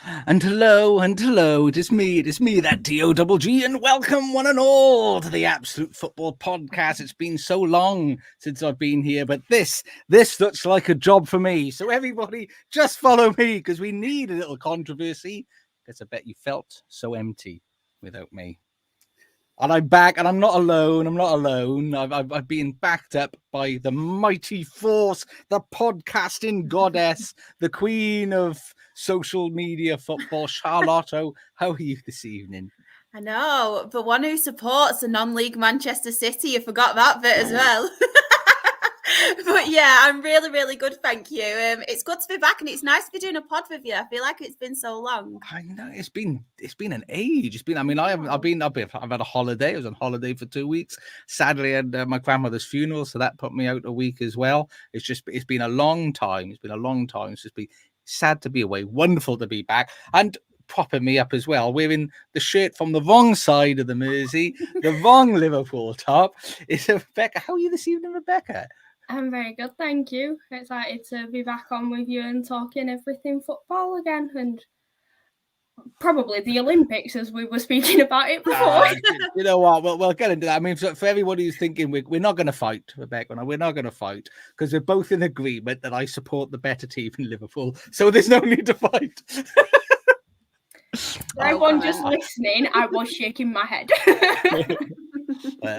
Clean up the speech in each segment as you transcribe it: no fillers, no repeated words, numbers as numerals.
And hello, it is me, that D-O-double-G, and welcome one and all to the Absolute Football Podcast. It's been so long since I've been here, but this looks like a job for me. So everybody, just follow me, because we need a little controversy, because I bet you felt so empty without me. And I'm back, and I'm not alone. I've been backed up by the mighty force, the podcasting goddess, the queen of social media football, Charlotte. How are you this evening? I know, the one who supports the non-league Manchester City. You forgot that bit as well. But yeah, I'm really, really good. Thank you. It's good to be back, and it's nice to be doing a pod with you. I feel like it's been so long. I know it's been an age. I've had a holiday. I was on holiday for 2 weeks. Sadly, I had my grandmother's funeral, so that put me out a week as well. It's been a long time. It's just been sad to be away. Wonderful to be back, and propping me up as well, wearing the shirt from the wrong side of the Mersey, the wrong Liverpool top. It's Rebecca. How are you this evening, Rebecca? I'm very good, thank you. Excited to be back on with you and talking everything football again, and probably the Olympics, as we were speaking about it before. You know what? We'll get into that. I mean, for everybody who's thinking we're not going to fight, Rebecca, we're not going to fight, because we're both in agreement that I support the better team in Liverpool, so there's no need to fight. Everyone just listening, I was shaking my head.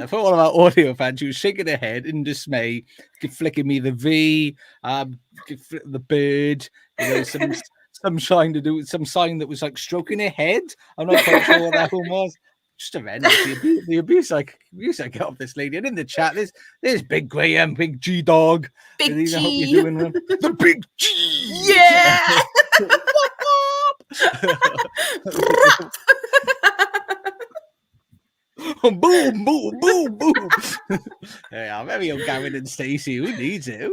For all of our audio fans, she was shaking her head in dismay, flicking me the V, the bird, some sign to do with some sign that was like stroking her head. I'm not quite sure what that one was. Just horrendous. The abuse I get off this lady. And in the chat, there's Big Graham, Big G Dog. Big G. I hope you're doing well. The Big G. Yeah. Boom, boom, boom, boom. Yeah, very young Gavin and Stacey. Who needs it?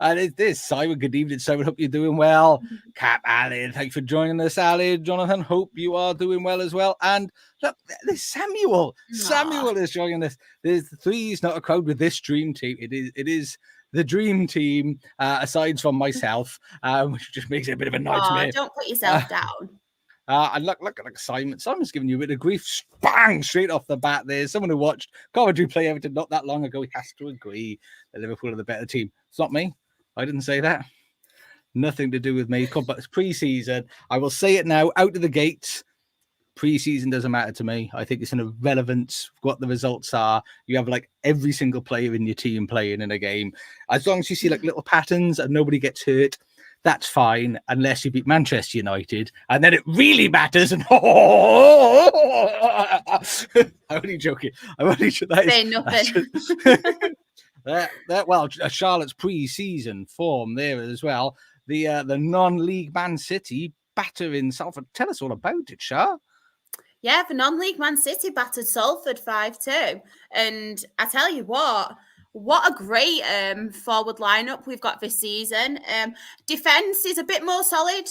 And it's this. Simon, good evening, Simon. Hope you're doing well. Cap Allen, thanks for joining us, Allen. Jonathan, hope you are doing well as well. And look, there's Samuel. Aww. Samuel is joining us. There's three's not a crowd with this dream team. It is the dream team, aside from myself, which just makes it a bit of a nightmare. Don't put yourself down. And look at Simon. Simon's giving you a bit of grief. Bang! Straight off the bat there. Someone who watched Coventry play Everton not that long ago, he has to agree that Liverpool are the better team. It's not me. I didn't say that. Nothing to do with me. But it's pre-season. I will say it now, out of the gates. Pre-season doesn't matter to me. I think it's an irrelevance what the results are. You have like every single player in your team playing in a game. As long as you see like little patterns and nobody gets hurt, that's fine, unless you beat Manchester United, and then it really matters. And I'm only joking. Say nothing. Well, Charlotte's pre-season form there as well. The non-league Man City battering Salford. Tell us all about it, Char. Yeah, the non-league Man City battered Salford 5-2, and I tell you what a great forward lineup we've got this season. Defence is a bit more solid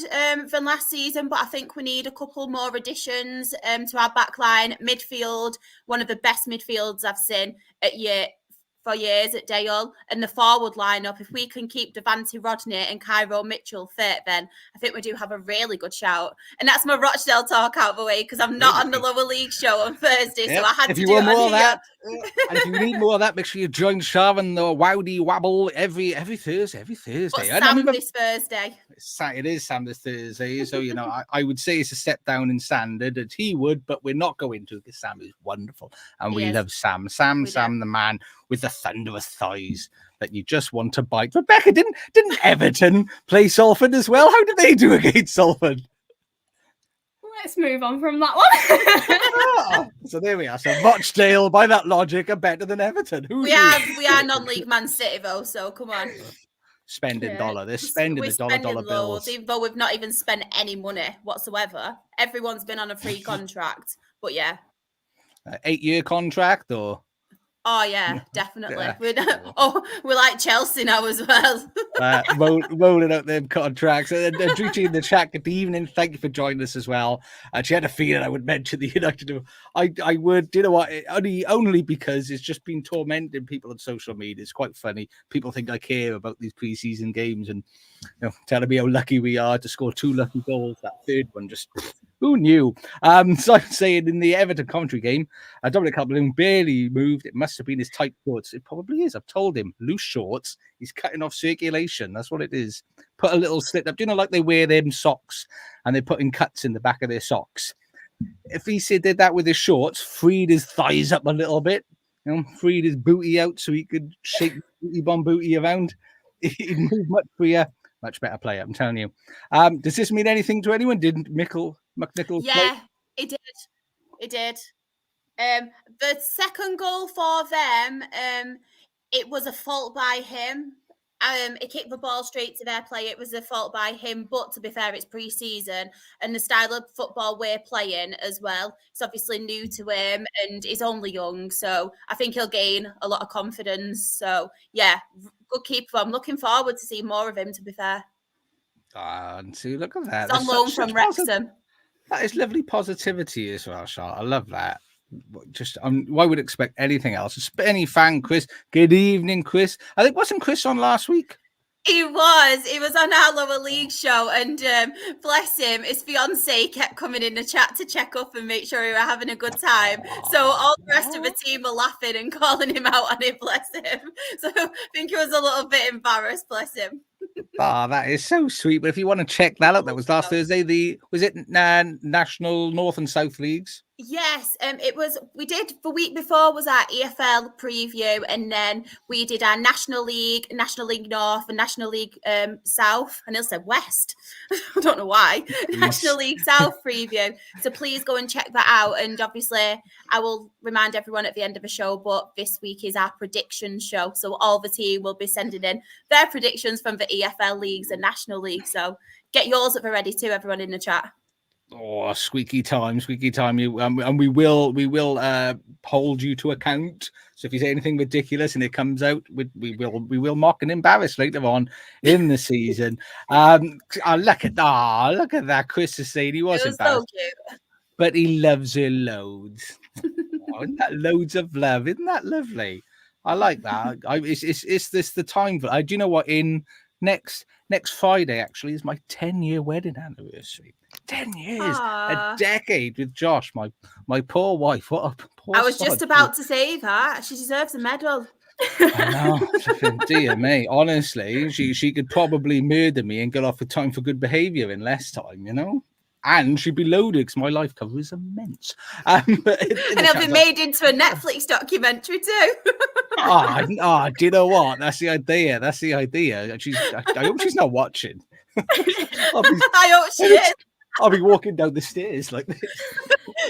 than last season, but I think we need a couple more additions to our back line. Midfield, one of the best midfields I've seen for years at Dale, and the forward lineup, if we can keep Devante Rodney and Cairo Mitchell fit, then I think we do have a really good shout. And that's my Rochdale talk out of the way, because I'm not on the lower league show on Thursday, so I had to do it on here. And if you need more of that, make sure you join Sharon the Wowdy Wabble every Thursday. But Sam this Thursday. It is Sam this Thursday, so you know I would say it's a step down in standard, and he would, but we're not going to, because Sam is wonderful, and we love Sam. Sam, the man with the thunderous thighs that you just want to bite. Rebecca, didn't Everton play Salford as well? How did they do against Salford? Let's move on from that one. So there we are. So Rochdale, by that logic, are better than Everton. We are non-league Man City though, so come on. Spending dollar. They're spending the dollar bills. Even though we've not even spent any money whatsoever. Everyone's been on a free contract. But yeah. 8-year contract or? Oh yeah, definitely. We're like Chelsea now as well. Rolling out them contracts. And Drucci in the chat, good evening. Thank you for joining us as well. She had a feeling I would mention the United. I would, you know what? Only because it's just been tormenting people on social media. It's quite funny. People think I care about these preseason games and telling me how lucky we are to score 2 lucky goals. That third one just. Who knew? So I'm saying in the Everton commentary game, Dominic Calvert-Lewin barely moved. It must have been his tight shorts. It probably is. I've told him. Loose shorts. He's cutting off circulation. That's what it is. Put a little slit up. Do you know like they wear them socks and they put in cuts in the back of their socks? If he did that with his shorts, freed his thighs up a little bit, freed his booty out so he could shake booty bomb booty around, he'd move much freer. Much better player, I'm telling you. Does this mean anything to anyone? Didn't McNichol Yeah, it did. It did. The second goal for them, it was a fault by him. He kicked the ball straight to their play. It was a fault by him. But to be fair, it's pre-season and the style of football we're playing as well. It's obviously new to him and he's only young. So I think he'll gain a lot of confidence. So yeah, good keeper. I'm looking forward to seeing more of him, to be fair. And see, look at that. It's on loan from Wrexham. That is lovely positivity as well, Charlotte. I love that. Just why would expect anything else? Any fan, Chris. Good evening, Chris. I think wasn't Chris on last week? He was on our lower league show, and bless him, his fiance kept coming in the chat to check up and make sure we were having a good time. So all the rest of the team were laughing and calling him out on it, bless him. So I think he was a little bit embarrassed, bless him. That is so sweet. But if you want to check that out, that was last Thursday. Was it National North and South Leagues? Yes, it was. We did the week before was our EFL preview, and then we did our National League North, and National League South, and he'll say West. I don't know why. National League South preview. So please go and check that out. And obviously, I will remind everyone at the end of the show. But this week is our prediction show, so all the team will be sending in their predictions from the EFL leagues and National League. So get yours at the ready too, everyone in the chat. Oh, squeaky time. And we will hold you to account. So if you say anything ridiculous and it comes out, we will mock and embarrass later on in the season. Look at that. Chris is saying he was embarrassed, so cute. But he loves her loads. Isn't that loads of love? Isn't that lovely? I like that. It's this the time for. Do you know what? In next Friday actually is my 10-year wedding anniversary. 10 years, a decade with Josh, my poor wife. What a poor I was just about to say that. She deserves a medal. I know. Dear me. Honestly, she could probably murder me and get off with time for good behaviour in less time, And she'd be loaded because my life cover is immense. And it'll be made into a Netflix documentary too. Do you know what? That's the idea. I hope she's not watching. I hope she is. I'll be walking down the stairs like this.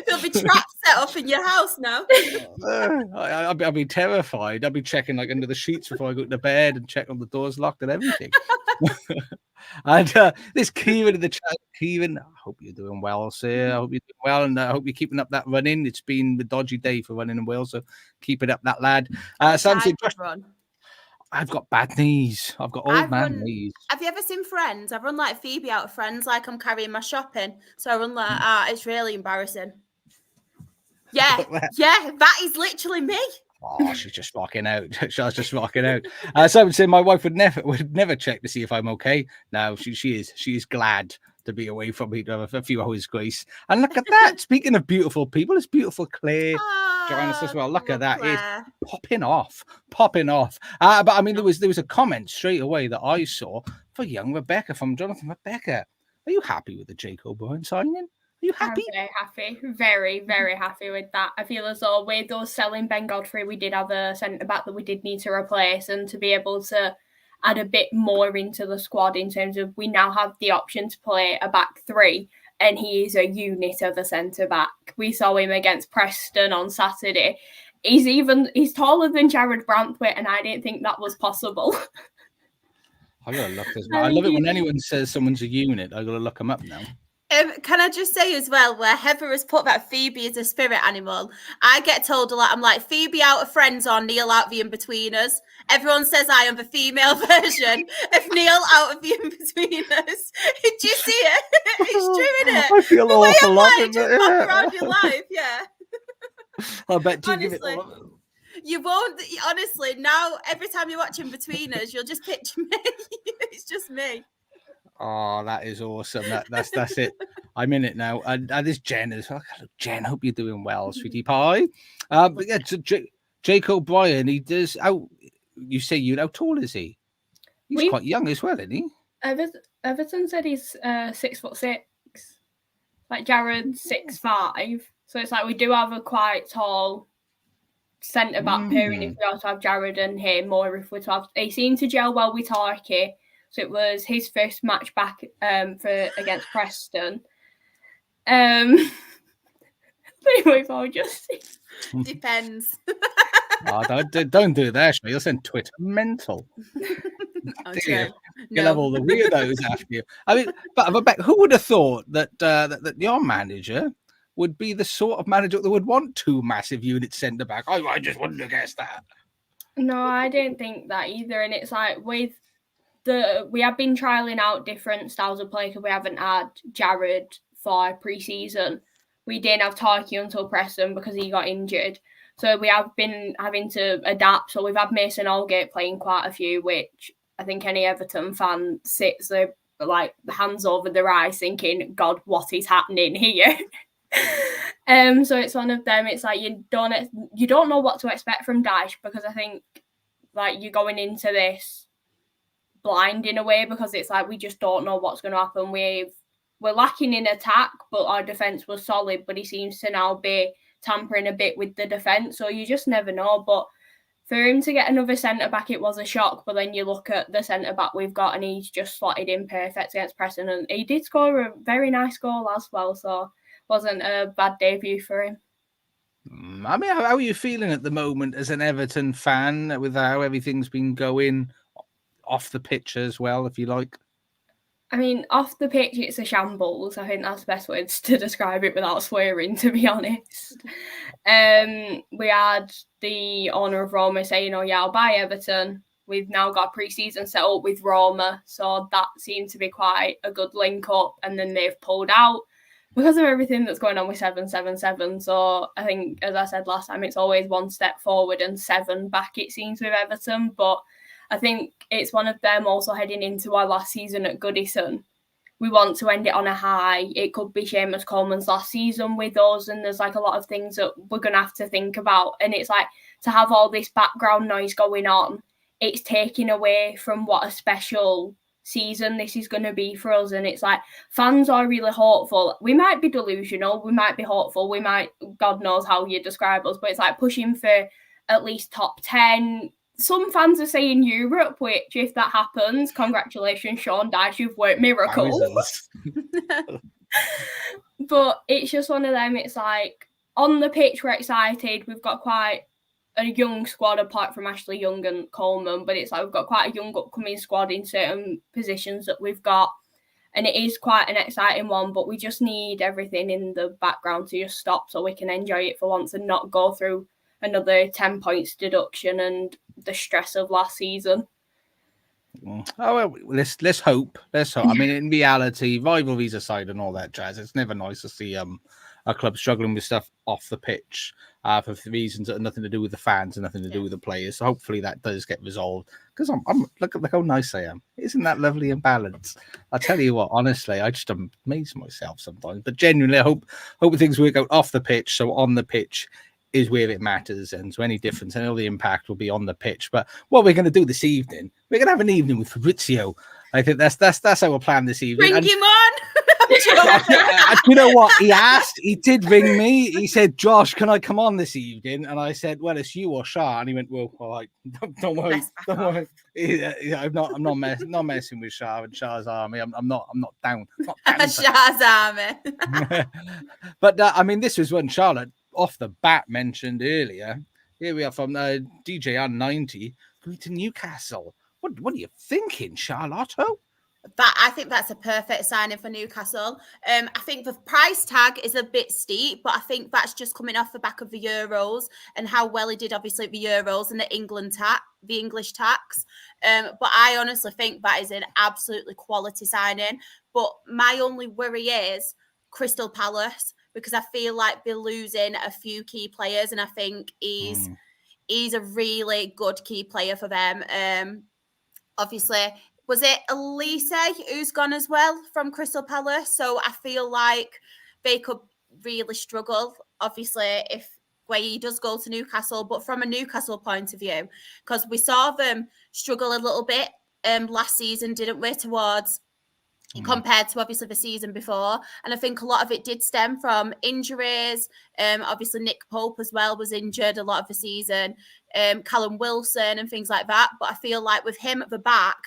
There'll be traps set up in your house now. I'll be terrified. I'll be checking like under the sheets before I go to bed and check on the doors locked and everything. And there's Kieran in the chat. Kieran, I hope you're doing well, sir. I hope you're doing well, and I hope you're keeping up that running. It's been a dodgy day for running in Wales, so keep it up, that lad. Sam said, I've got bad knees. I've got old man knees. Have you ever seen Friends? I run like Phoebe out of Friends, like I'm carrying my shopping. So I run like that. It's really embarrassing. Yeah, that is literally me. Oh, she's just rocking out. She's just rocking out. Simon said my wife would never check to see if I'm okay. No, she is. She is glad to be away from me to have a few hours grace. And look at that. Speaking of beautiful people, it's beautiful Claire joining us as well. Look at that. It's popping off. But I mean, there was a comment straight away that I saw for young Rebecca from Jonathan. Rebecca, are you happy with the Jake O'Brien signing? Are you happy? I'm very happy. Very, very happy with that. I feel as though with us selling Ben Godfrey, we did have a centre-back that we did need to replace, and to be able to add a bit more into the squad in terms of we now have the option to play a back three, and he is a unit of a centre-back. We saw him against Preston on Saturday. He's taller than Jared Brantwaite, and I didn't think that was possible. I gotta look this. I love it when anyone says someone's a unit. I gotta look them up now. Can I just say as well, where Heather has put that Phoebe is a spirit animal, I get told a lot, I'm like, Phoebe out of Friends or Neil out of the In-Betweeners. Everyone says I am the female version of Neil out of the In-Betweeners. Did you see it? It's true, isn't it? I feel The way awful I'm laughing. like, just pop around your life, yeah. I bet you give it Honestly. all. You won't, honestly, now every time you're watching Betweeners, you'll just picture me. It's just me. Oh, that is awesome. That's it. I'm in it now. And this Jen as well. Hello, Jen. Hope you're doing well, sweetie pie. But yeah, so Jake O'Brien. He does. You say how tall is he? He's quite young as well, isn't he? Everton said he's 6'6". Like Jared 6'5". So it's like we do have a quite tall centre back pairing if we also have Jared and him, or if we're to have. He seemed to gel well with Tarky. So it was his first match back against Preston. Anyway, I'll just depends. Don't do that. You'll send Twitter mental. You'll have all the weirdos after you. I mean, but who would have thought that your manager would be the sort of manager that would want two massive units centre back? I just wouldn't have guessed that. No, I didn't think that either. And it's like we have been trialling out different styles of play because we haven't had Jared for pre-season. We didn't have Tarky until Preston because he got injured. So we have been having to adapt. So we've had Mason Allgate playing quite a few, which I think any Everton fan sits there like hands over their eyes thinking, God, what is happening here? So it's one of them. It's like you don't know what to expect from Dyche, because I think like you're going into this blind in a way, because it's like we just don't know what's going to happen. We're lacking in attack, but our defence was solid, but he seems to now be tampering a bit with the defence, so you just never know. But for him to get another centre-back, it was a shock, but then you look at the centre-back we've got and he's just slotted in perfect against Preston, and he did score a very nice goal as well, so wasn't a bad debut for him. I mean, how are you feeling at the moment as an Everton fan with how everything's been going off the pitch as well, if you like? I mean, off the pitch, it's a shambles. I think that's the best words to describe it without swearing, to be honest. We had the owner of Roma saying, I'll buy Everton. We've now got pre-season set up with Roma, so that seemed to be quite a good link up, and then they've pulled out because of everything that's going on with 777. So I think, as I said last time, it's always one step forward and 7 back, it seems, with Everton. But I think it's one of them also heading into our last season at Goodison. We want to end it on a high. It could be Seamus Coleman's last season with us, and there's like a lot of things that we're going to have to think about. And it's like, to have all this background noise going on, it's taking away from what a special season this is going to be for us. And it's like, fans are really hopeful. We might be delusional, we might be hopeful, we might, God knows how you describe us, but it's like pushing for at least top 10. Some fans are saying Europe, which, if that happens, congratulations, Sean Dyche, you've worked miracles. But it's just one of them. It's like, on the pitch, we're excited. We've got quite a young squad apart from Ashley Young and Coleman, but it's like we've got quite a young upcoming squad in certain positions that we've got, and it is quite an exciting one, but we just need everything in the background to just stop so we can enjoy it for once and not go through another 10 points deduction and the stress of last season. Oh, well, let's hope. I mean, in reality, rivalries aside and all that jazz, it's never nice to see a club struggling with stuff off the pitch for reasons that have nothing to do with the fans and nothing to do with the players. So hopefully that does get resolved, because I'm look how nice I am. Isn't that lovely and balanced? I tell you what, honestly, I just amaze myself sometimes. But genuinely, I hope things work out off the pitch. So on the pitch is where it matters, and so any difference and all the impact will be on the pitch. But what we're going to do this evening, we're going to have an evening with Fabrizio. I think that's how we're planning this evening. Bring him on. You know what? He did ring me. He said, "Josh, can I come on this evening?" And I said, "Well, it's you or Shah." And he went, "Well, all right, don't worry. I'm not messing with Shah and Shah's army. I'm not down. Shah's army." But I mean, this was when Charlotte off the bat mentioned earlier. Here we are from DJ on 90 going to Newcastle. What are you thinking, Charlotto? I think that's a perfect signing for Newcastle. I think the price tag is a bit steep, but I think that's just coming off the back of the Euros and how well he did, obviously, the Euros and the English tax. But I honestly think that is an absolutely quality signing. But my only worry is Crystal Palace, because I feel like they're losing a few key players, and I think he's a really good key player for them. Obviously, was it Elise who's gone as well from Crystal Palace? So I feel like they could really struggle, obviously, if Gueye does go to Newcastle. But from a Newcastle point of view, because we saw them struggle a little bit last season, didn't we, towards compared to obviously the season before. And I think a lot of it did stem from injuries. Obviously Nick Pope as well was injured a lot of the season. Callum Wilson and things like that. But I feel like with him at the back,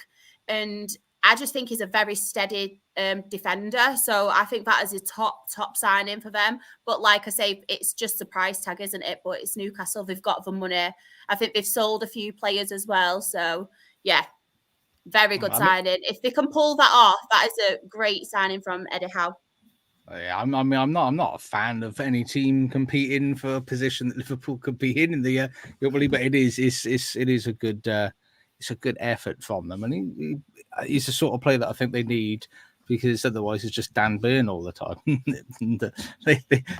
and I just think he's a very steady defender. So I think that is a top signing for them. But like I say, it's just a price tag, isn't it? But it's Newcastle. They've got the money. I think they've sold a few players as well. So yeah, very good signing. If they can pull that off, that is a great signing from Eddie Howe. Yeah, I'm not a fan of any team competing for a position that Liverpool could be in the Europa, but it is a good effort from them, and he's the sort of player that I think they need, because otherwise it's just Dan Burn all the time.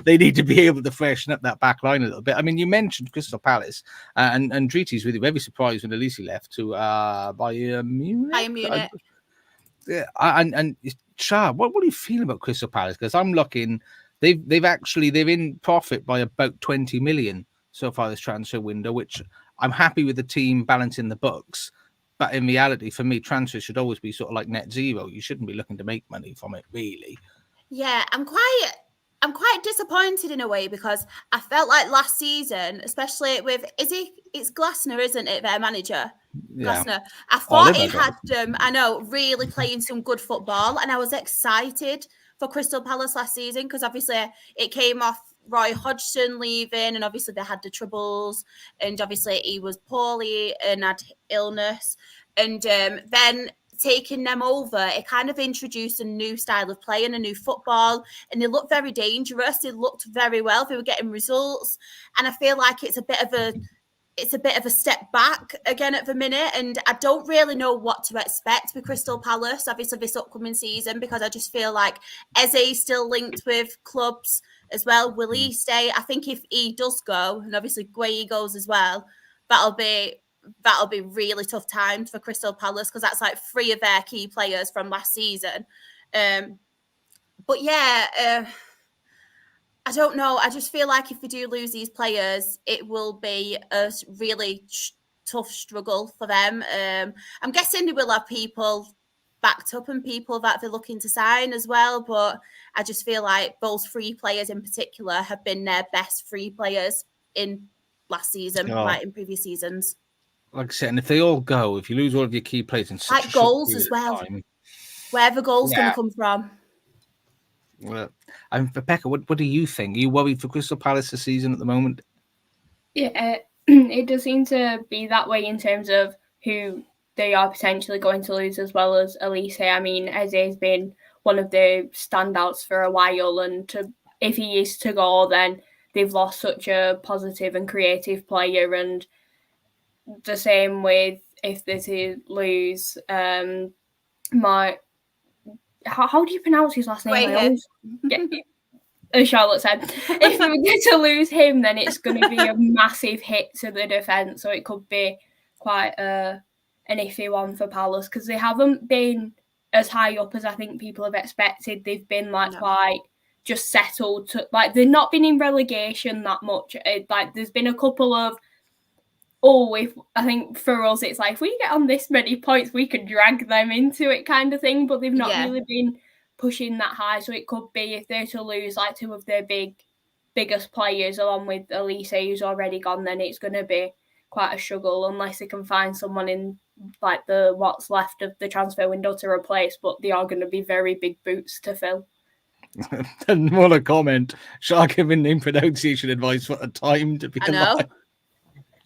they need to be able to freshen up that back line a little bit. I mean, you mentioned Crystal Palace, and Driti's really very surprised when Elise left to Bayern Munich. Bayern Munich. And Char, what do you feel about Crystal Palace? Because I'm looking, they're in profit by about 20 million so far this transfer window, which I'm happy with the team balancing the books. But in reality, for me, transfers should always be sort of like net zero. You shouldn't be looking to make money from it, really. Yeah, I'm quite disappointed in a way, because I felt like last season, especially with it's Glasner, isn't it, their manager? Yeah. Glasner. I thought he had really playing some good football, and I was excited for Crystal Palace last season, because obviously it came off Roy Hodgson leaving, and obviously they had the troubles, and obviously he was poorly and had illness, and then taking them over, it kind of introduced a new style of play and a new football, and they looked very dangerous. They looked very well. They were getting results, and I feel like it's a bit of a step back again at the minute, and I don't really know what to expect with Crystal Palace, obviously, this upcoming season, because I just feel like Eze's still linked with clubs as well. Will he stay? I think if he does go, and obviously Gueye goes as well, that'll be really tough times for Crystal Palace, because that's like 3 of their key players from last season. But yeah, I don't know. I just feel like if we do lose these players, it will be a really tough struggle for them. I'm guessing they will have people backed up and people that they're looking to sign as well. But I just feel like those 3 players in particular have been their best 3 players in last season, like in previous seasons. Like I said, and if they all go, if you lose all of your key players in such like goals as well, where the goals going to come from? Well, Rebecca, what do you think? Are you worried for Crystal Palace this season at the moment? Yeah, it does seem to be that way in terms of who they are potentially going to lose, as well as Elise. I mean, Eze's been one of the standouts for a while, and if he is to go, then they've lost such a positive and creative player. And the same with if they to lose how do you pronounce his last name? As Charlotte said, if we get to lose him, then it's going to be a massive hit to the defence. So it could be quite an iffy one for Palace, because they haven't been as high up as I think people have expected. They've been quite just settled to, they've not been in relegation that much. There's been a couple of I think for us it's like, if we get on this many points, we could drag them into it kind of thing, but they've not really been pushing that high. So it could be, if they're to lose 2 of their biggest players, along with Elise, who's already gone, then it's going to be quite a struggle, unless they can find someone in the what's left of the transfer window to replace, but they are going to be very big boots to fill. And what a comment. Shah giving name pronunciation advice for a time to be alive.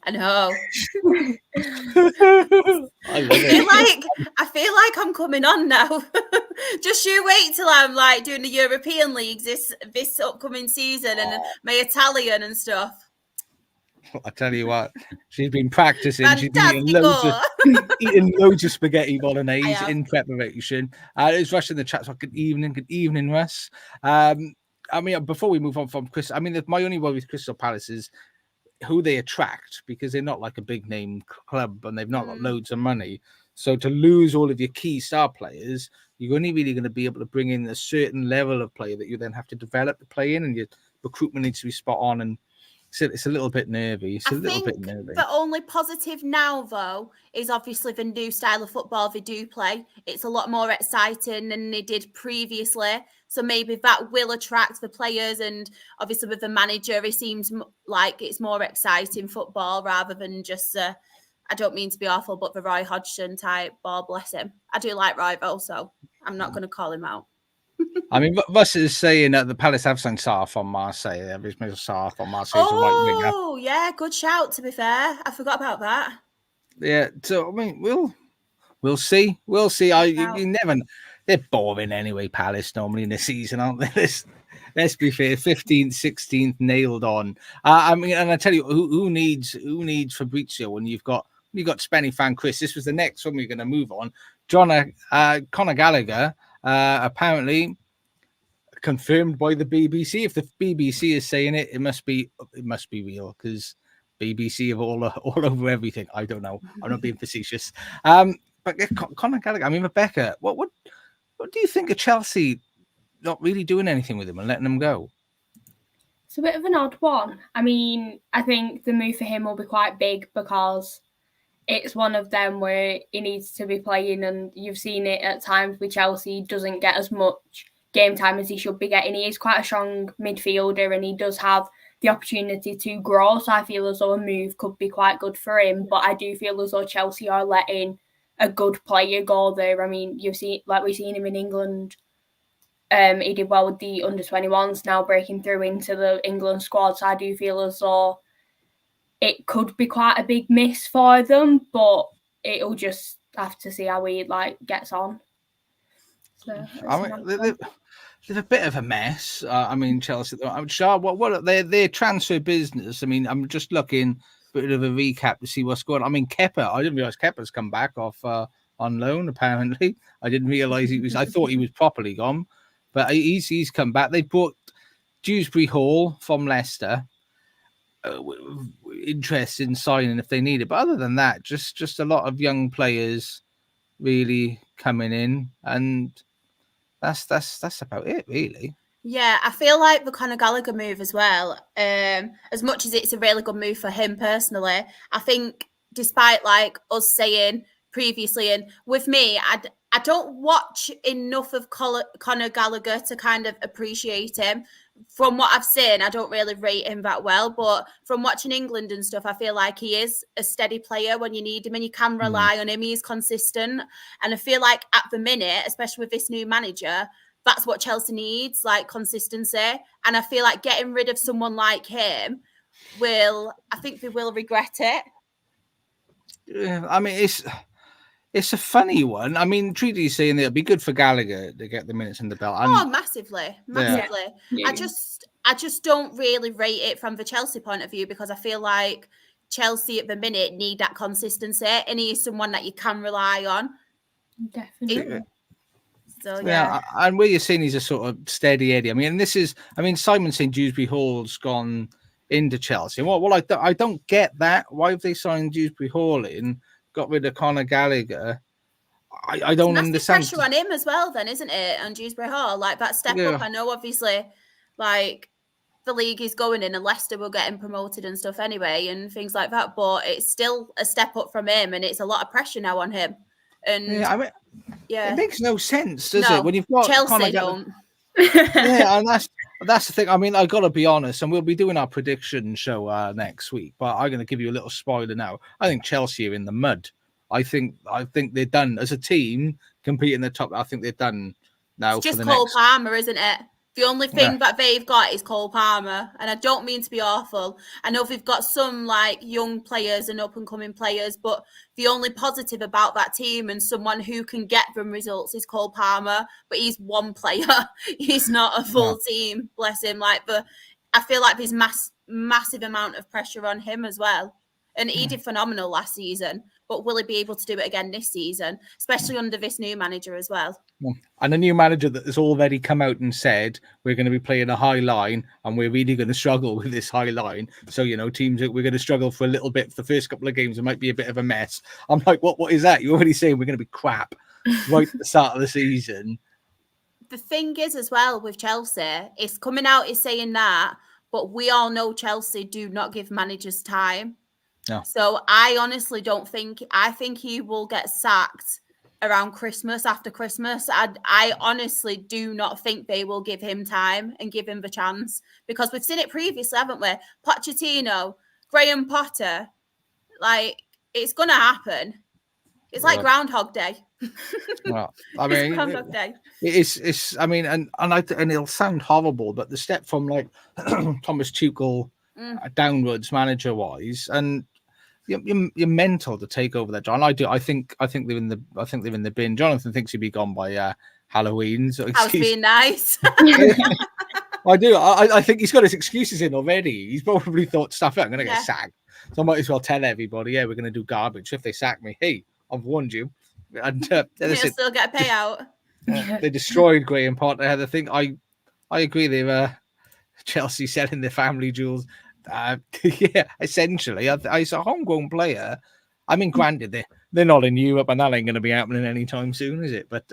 I know. I feel like I'm coming on now. Just you wait till I'm like doing the European leagues this upcoming season and my Italian and stuff. I tell you what, she's been practicing. She's been eating loads of spaghetti bolognese in preparation. It's Russ in the chat. So good evening, Russ. I mean, before we move on from Chris, I mean, my only worry with Crystal Palace is who they attract, because they're not like a big name club and they've not got loads of money. So to lose all of your key star players, you're only really going to be able to bring in a certain level of player that you then have to develop to play in, and your recruitment needs to be spot on. And it's a little bit nervy. The only positive now, though, is obviously the new style of football they do play. It's a lot more exciting than they did previously. So maybe that will attract the players. And obviously with the manager, it seems like it's more exciting football rather than just, I don't mean to be awful, but the Roy Hodgson type ball, bless him. I do like Roy, though, so I'm not going to call him out. I mean, Russ is saying that the Palace have signed Sarr from Marseille. There's Sarr from Marseille. Oh, yeah, good shout, to be fair. I forgot about that. Yeah, so, I mean, we'll see. We'll see. They're boring anyway, Palace, normally in the season, aren't they? Let's be fair, 15th, 16th, nailed on. I mean, and I tell you, who needs Fabrizio when you've got Spenny fan Chris? This was the next one we're going to move on. Conor Gallagher, apparently confirmed by the BBC. If the BBC is saying it, it must be real, because BBC are all over everything. I don't know. I'm not being facetious. But Conor Gallagher. I mean, Rebecca, what do you think of Chelsea not really doing anything with him and letting him go? It's a bit of an odd one. I mean, I think the move for him will be quite big because it's one of them where he needs to be playing, and you've seen it at times with Chelsea. He doesn't get as much game time as he should be getting. He is quite a strong midfielder and he does have the opportunity to grow. So I feel as though a move could be quite good for him. But I do feel as though Chelsea are letting a good player go there. I mean, you've seen, like we've seen him in England. He did well with the under-21s, now breaking through into the England squad. So I do feel as though it could be quite a big miss for them, but it'll just have to see how he gets on. So I mean, they're a bit of a mess. I mean, Chelsea. I'm sure what their transfer business. I mean, I'm just looking a bit of a recap to see what's going on. I mean, Kepa. I didn't realize Kepa's come back off on loan. Apparently, I didn't realize he was. I thought he was properly gone, but he's come back. They brought Dewsbury Hall from Leicester. Interest in signing if they need it, but other than that, just a lot of young players really coming in, and that's about it, really. Yeah, I feel like the Conor Gallagher move as well. As much as it's a really good move for him personally, I think despite us saying previously, and with me, I don't watch enough of Conor Gallagher to kind of appreciate him. From what I've seen, I don't really rate him that well, but from watching England and stuff, I feel like he is a steady player when you need him and you can rely on him. He's consistent. And I feel like at the minute, especially with this new manager, that's what Chelsea needs, consistency. And I feel like getting rid of someone like him I think they will regret it. Yeah, I mean, it's a funny one. I mean, Treaty's saying that it'd be good for Gallagher to get the minutes in the belt. Massively. Yeah. I just don't really rate it from the Chelsea point of view, because I feel like Chelsea at the minute need that consistency, and he is someone that you can rely on. Definitely. So yeah, and where you're saying he's a sort of steady Eddie. I mean, Simon's saying Dewsbury Hall's gone into Chelsea. Well, I don't get that. Why have they signed Dewsbury Hall in? Got rid of Conor Gallagher. I don't understand. Pressure on him as well, then, isn't it? On Dewsbury Hall, that step up. I know, obviously, the league is going in, and Leicester will get him promoted and stuff anyway, and things like that. But it's still a step up from him, and it's a lot of pressure now on him. And it makes no sense, does it? When you've got Chelsea don't. Yeah, and that's the thing. I mean, I got to be honest, and we'll be doing our prediction show next week, but I'm going to give you a little spoiler now. I think Chelsea are in the mud. I think they're done as a team competing in the top. I think they're done now. It's just Cole Palmer, isn't it? The only thing that they've got is Cole Palmer, and I don't mean to be awful. I know they've got some like young players and up and coming players, but the only positive about that team and someone who can get them results is Cole Palmer. But he's one player; he's not a full team. Bless him. I feel like there's massive amount of pressure on him as well. And he did phenomenal last season, but will he be able to do it again this season, especially under this new manager as well? And a new manager that has already come out and said we're going to be playing a high line and we're really going to struggle with this high line. So, teams that we're going to struggle for a little bit for the first couple of games. It might be a bit of a mess. I'm like, what is that? You're already saying we're going to be crap right at the start of the season. The thing is as well with Chelsea, it's coming out is saying that, but we all know Chelsea do not give managers time. No. So I honestly I think he will get sacked around Christmas, after Christmas. I honestly do not think they will give him time and give him the chance, because we've seen it previously, haven't we? Pochettino, Graham Potter, it's going to happen. It's like Groundhog Day. Well, I mean, Groundhog Day. It's. I mean, and it'll sound horrible, but the step from Thomas Tuchel downwards, manager wise, and you're mental to take over that, John. I do. I think they're in the bin. Jonathan thinks he'll be gone by Halloween. So I was being nice. I do. I think he's got his excuses in already. He's probably thought, stuff it, I'm going to get sacked. So I might as well tell everybody, we're going to do garbage. If they sack me, hey, I've warned you. And you'll still get a payout. They destroyed Graham Potter. I think I agree. They've Chelsea selling their family jewels. Essentially, it's a homegrown player. I mean, granted, they're not in Europe, and that ain't going to be happening anytime soon, is it? But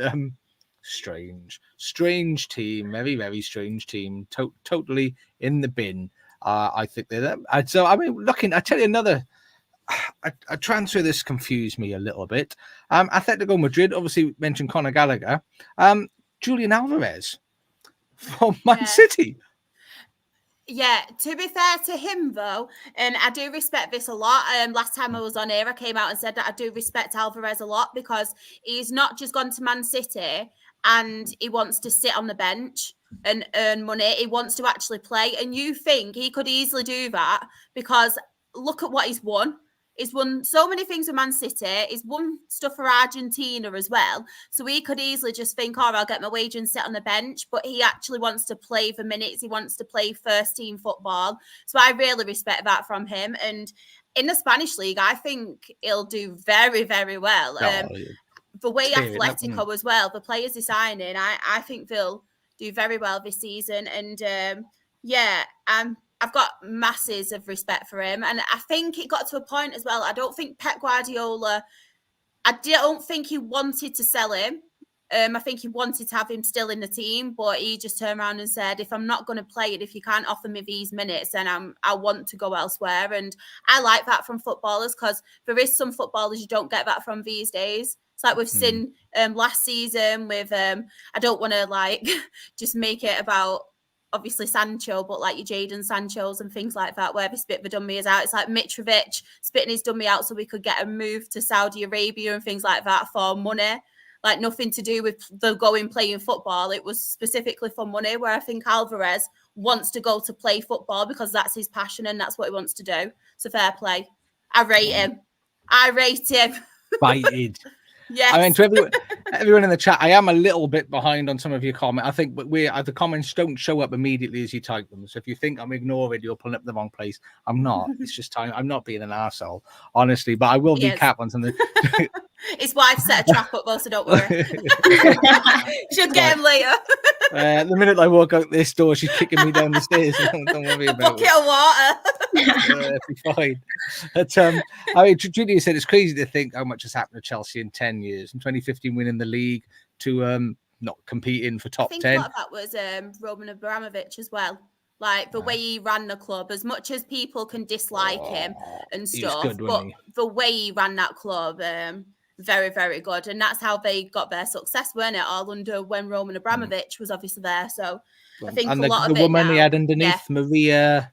strange team, very, very strange team. Totally in the bin. I think they're there. So, I mean, I tell you another. A transfer this confused me a little bit. Atletico Madrid obviously mentioned Conor Gallagher. Julian Alvarez from Man City. Yeah, to be fair to him though, and I do respect this a lot. Last time I was on air, I came out and said that I do respect Alvarez a lot, because he's not just gone to Man City and he wants to sit on the bench and earn money. He wants to actually play, and you think he could easily do that, because look at what he's won. He's won so many things with Man City. He's won stuff for Argentina as well. So he could easily just think, I'll get my wage and sit on the bench. But he actually wants to play for minutes. He wants to play first team football. So I really respect that from him. And in the Spanish league, I think he'll do very, very well. The way Atletico as well, the players he's signing, I think they'll do very well this season. And I've got masses of respect for him. And I think it got to a point as well. I don't think Pep Guardiola, I don't think he wanted to sell him. I think he wanted to have him still in the team, but he just turned around and said, if I'm not going to play it, if you can't offer me these minutes, then I want to go elsewhere. And I like that from footballers, because there is some footballers you don't get that from these days. It's like we've seen last season with, I don't want to just make it about, obviously Sancho, but like your Jadon Sanchos and things like that, where they spit the dummy is out. It's like Mitrovic spitting his dummy out so we could get a move to Saudi Arabia and things like that for money. Like nothing to do with the going playing football. It was specifically for money, where I think Alvarez wants to go to play football because that's his passion and that's what he wants to do. So fair play. I rate him. Bited. Yes. I mean, to everyone in the chat, I am a little bit behind on some of your comments. I think, but the comments don't show up immediately as you type them. So if you think I'm ignoring, you're pulling up the wrong place. I'm not. It's just time. I'm not being an arsehole, honestly. But I will recap on something. His wife set a trap up, though, so don't worry. Should get him later. The minute I walk out this door, she's kicking me down the stairs. Don't worry about it. A bucket of water. It'll be fine. But I mean, Julia said it's crazy to think how much has happened to Chelsea in 10 years. From 2015 winning the league to not competing for top 10. I think a lot of that was Roman Abramovich as well. Like the way he ran the club, as much as people can dislike him and stuff, good, but the way he ran that club, very, very good. And that's how they got their success, weren't it? All under when Roman Abramovich was obviously there. So I think and a lot of the it woman now, he had underneath, Maria,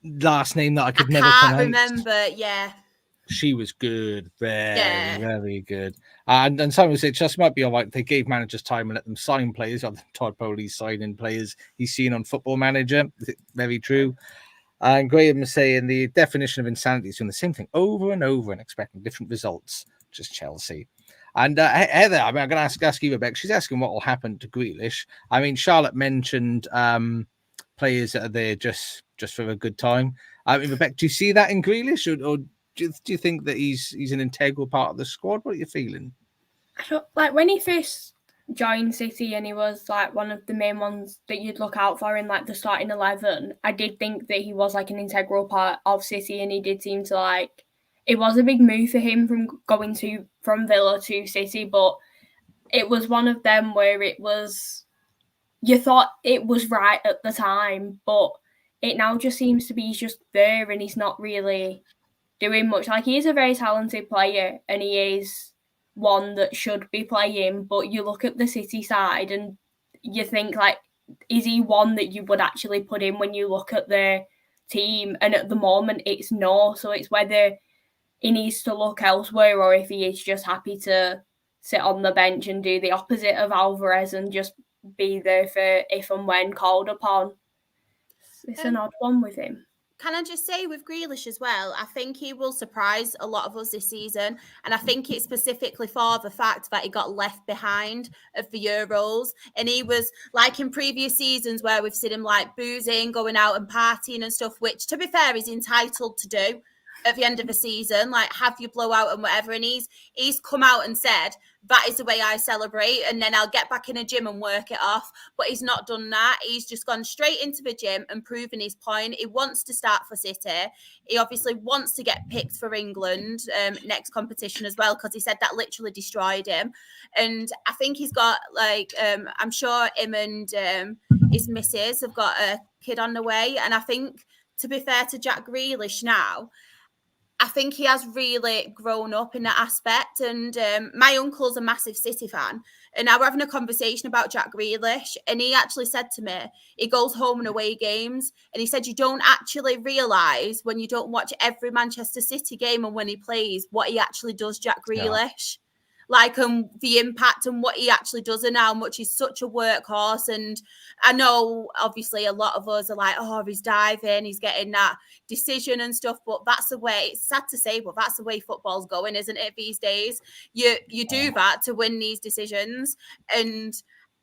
last name that I could never can't pronounce. remember. Yeah. She was good, Yeah. very good. And Simon said just might be all right. They gave managers time and let them sign players, rather than Todd Bowley signing players he's seen on Football Manager. Very true. And Graham was saying the definition of insanity is doing the same thing over and over and expecting different results, just Chelsea. And Heather, I mean, I'm going to ask you, Rebecca. She's asking what will happen to Grealish. I mean, Charlotte mentioned players that are there just for a good time. I mean, Rebecca, do you see that in Grealish, or do you think that he's an integral part of the squad? What are you feeling? I don't, like when he first joined City and he was like one of the main ones that you'd look out for in like the starting 11. I did think that he was like an integral part of City, and he did seem to like. It was a big move for him from going from Villa to City, but it was one of them where it was. You thought it was right at the time, but it now just seems to be he's just there and he's not really doing much. Like, he is a very talented player and he is one that should be playing, but you look at the City side and you think, like, is he one that you would actually put in when you look at their team? And at the moment, it's no. So it's whether he needs to look elsewhere or if he is just happy to sit on the bench and do the opposite of Alvarez and just be there for if and when called upon. It's an odd one with him. Can I just say with Grealish as well, I think he will surprise a lot of us this season. And I think it's specifically for the fact that he got left behind of the Euros. And he was like in previous seasons where we've seen him like boozing, going out and partying and stuff, which to be fair, he's entitled to do at the end of the season, like have your blowout and whatever. And he's come out and said, that is the way I celebrate, and then I'll get back in a gym and work it off. But he's not done that. He's just gone straight into the gym and proven his point. He wants to start for City. He obviously wants to get picked for England next competition as well, because he said that literally destroyed him. And I think he's got like, I'm sure him and his missus have got a kid on the way. And I think, to be fair to Jack Grealish now, I think he has really grown up in that aspect. And my uncle's a massive City fan. And now we're having a conversation about Jack Grealish. And he actually said to me, he goes home and away games. And he said, you don't actually realise when you don't watch every Manchester City game and when he plays, what he actually does, Jack Grealish. Yeah. Like the impact and what he actually does and how much he's such a workhorse. And I know obviously a lot of us are like, oh, he's diving, he's getting that decision and stuff, but that's the way, it's sad to say, but that's the way football's going, isn't it, these days? You do that to win these decisions. And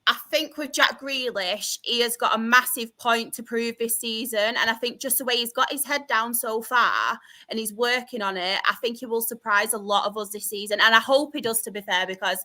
I think with Jack Grealish, he has got a massive point to prove this season. And I think just the way he's got his head down so far and he's working on it, I think he will surprise a lot of us this season. And I hope he does, to be fair, because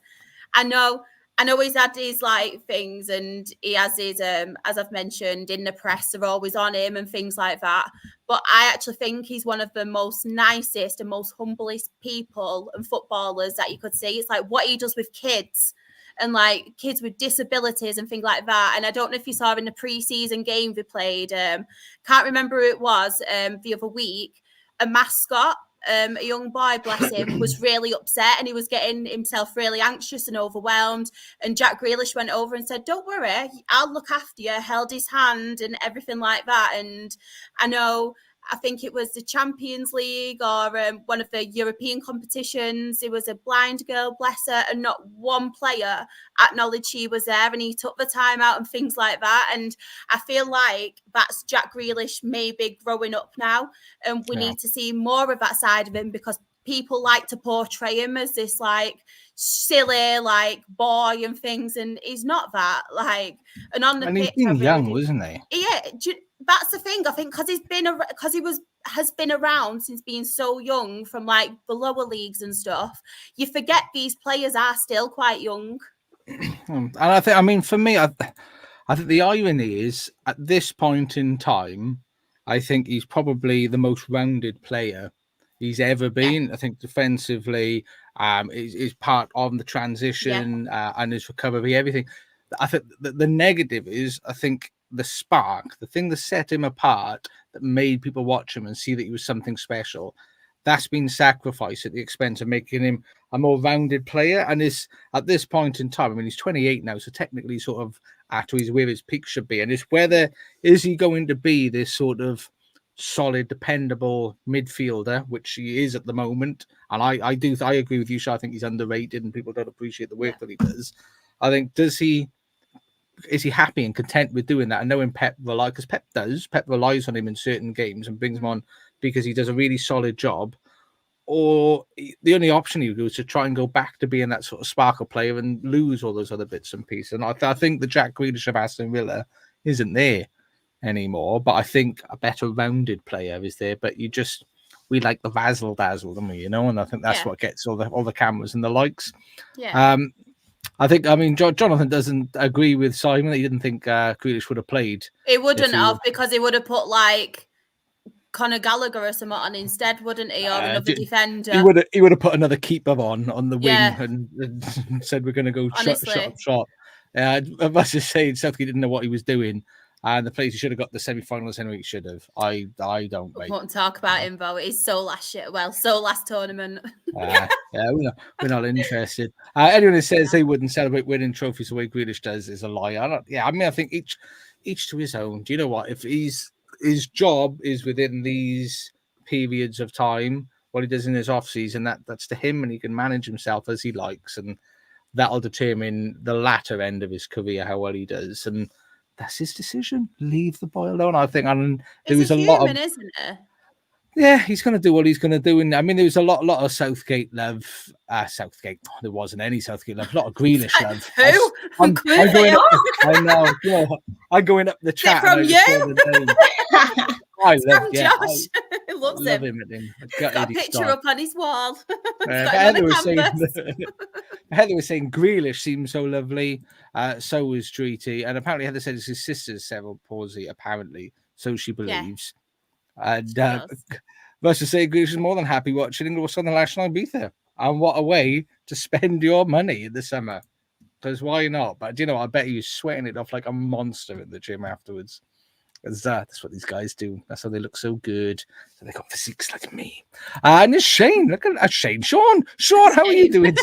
I know he's had his like things, and he has his, as I've mentioned, in the press, they're always on him and things like that. But I actually think he's one of the most nicest and most humblest people and footballers that you could see. It's like what he does with kids and like kids with disabilities and things like that. And I don't know if you saw in the pre-season game we played, can't remember who it was, the other week, a mascot, a young boy, bless him, was really upset and he was getting himself really anxious and overwhelmed. And Jack Grealish went over and said, don't worry, I'll look after you, held his hand and everything like that. And I think it was the Champions League or one of the European competitions. It was a blind girl, bless her, and not one player acknowledged she was there, and he took the time out and things like that. And I feel like that's Jack Grealish maybe growing up now, and we need to see more of that side of him, because people like to portray him as this like silly like boy and things, and he's not that. Like, and on the pitch, he's been young, wasn't he? Yeah, that's the thing. I think because has been around since being so young, from like the lower leagues and stuff. You forget these players are still quite young. And I think, I mean, for me, I think the irony is at this point in time, I think he's probably the most rounded player he's ever been. Yeah. I think defensively, is part of the transition and his recovery, everything. I think the negative is, I think, the spark, the thing that set him apart, that made people watch him and see that he was something special, that's been sacrificed at the expense of making him a more rounded player. And at this point in time, I mean, he's 28 now, so technically sort of after he's where his peak should be. And it's whether is he going to be this sort of solid, dependable midfielder, which he is at the moment. And I agree with you, Sha. I think he's underrated and people don't appreciate the work that he does. I think, is he happy and content with doing that and knowing Pep relies, because Pep relies on him in certain games and brings him on because he does a really solid job, or the only option he would do is to try and go back to being that sort of sparkle player and lose all those other bits and pieces. And I think the Jack Grealish of Aston Villa isn't there anymore, but I think a better rounded player is there. But we like the razzle dazzle, don't we? And I think that's what gets all the cameras and the likes. Yeah. I mean, Jonathan doesn't agree with Simon. He didn't think Grealish would have played. It wouldn't have, because he would have put like Conor Gallagher or something on instead, wouldn't he? Or another defender. He would have put another keeper on the wing and said we're going to go shot. I must just say, Southgate didn't know what he was doing. And the place he should have got the semi-finals anyway. He should have. I don't. We won't talk about him, though. It's so last tournament. We're not interested. Anyone who says they wouldn't celebrate winning trophies the way Grealish does is a lie. I think each to his own. Do you know what? If his job is within these periods of time, what he does in his off season, that's to him, and he can manage himself as he likes, and that'll determine the latter end of his career how well he does. And that's his decision. Leave the boy alone, I think. And there was a lot of, isn't it? Yeah, he's going to do what he's going to do. And I mean, there was a lot of Southgate love. Southgate, there wasn't any Southgate love. A lot of Grealish love. Who? I'm going up the chat from you. I love Josh. He loves love him. He's got a picture up on his wall. Heather was saying Grealish seems so lovely. So was Treaty, and apparently Heather said it's his sister's cerebral palsy. Apparently, so she believes. And versus say Grealish is more than happy watching England on the national Ibiza. And what a way to spend your money in the summer! Because why not? But do you know? I bet he was sweating it off like a monster in the gym afterwards. Because that's what these guys do. That's how they look so good. So they got physiques like me. And it's Shane. Look at Shane. Sean, how are you doing?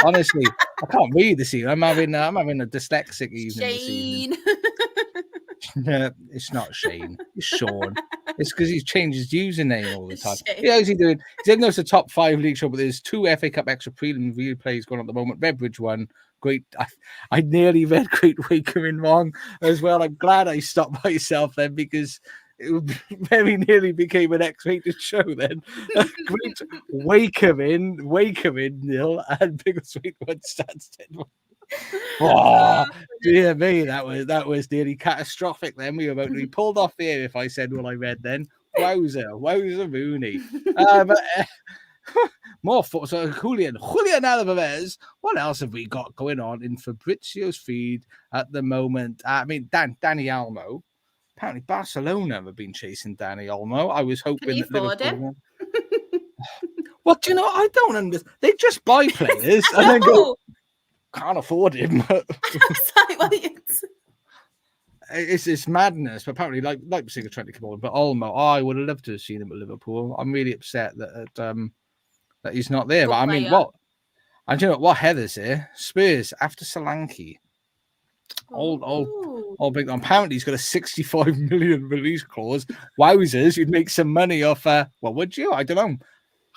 Honestly, I can't read this evening. I'm having a dyslexic evening this evening. No, it's not Shane. It's Sean. It's because he's changed his username all the time. Yeah, how's he doing? He's in those top 5 league show, but there's 2 FA Cup extra prelim replays going on at the moment. Redbridge won. Great. I nearly read Great Wakering wrong as well. I'm glad I stopped myself then, because it very nearly became an X-rated show then. Great Wakering nil, and Biggleswade 1 stands 10. Oh, dear me, that was nearly catastrophic then. We were about to be pulled off the air if I said what I read then. Wowzer Rooney. But more thoughts. So Julian Alvarez. What else have we got going on in Fabrizio's feed at the moment? I mean, Dani Olmo. Apparently, Barcelona have been chasing Dani Olmo. I was hoping that Liverpool. Well, do you know? I don't understand. They just buy players and then go, can't afford him. It's madness. But apparently, Leipzig are trying to come on. But Olmo, I would have loved to have seen him at Liverpool. I'm really upset that he's not there. But I mean, what? And you know what? Heather's here. Spurs after Solanke. Old big. Apparently, he's got a 65 million release clause. Wowzers, you'd make some money off. Well, would you? I don't know.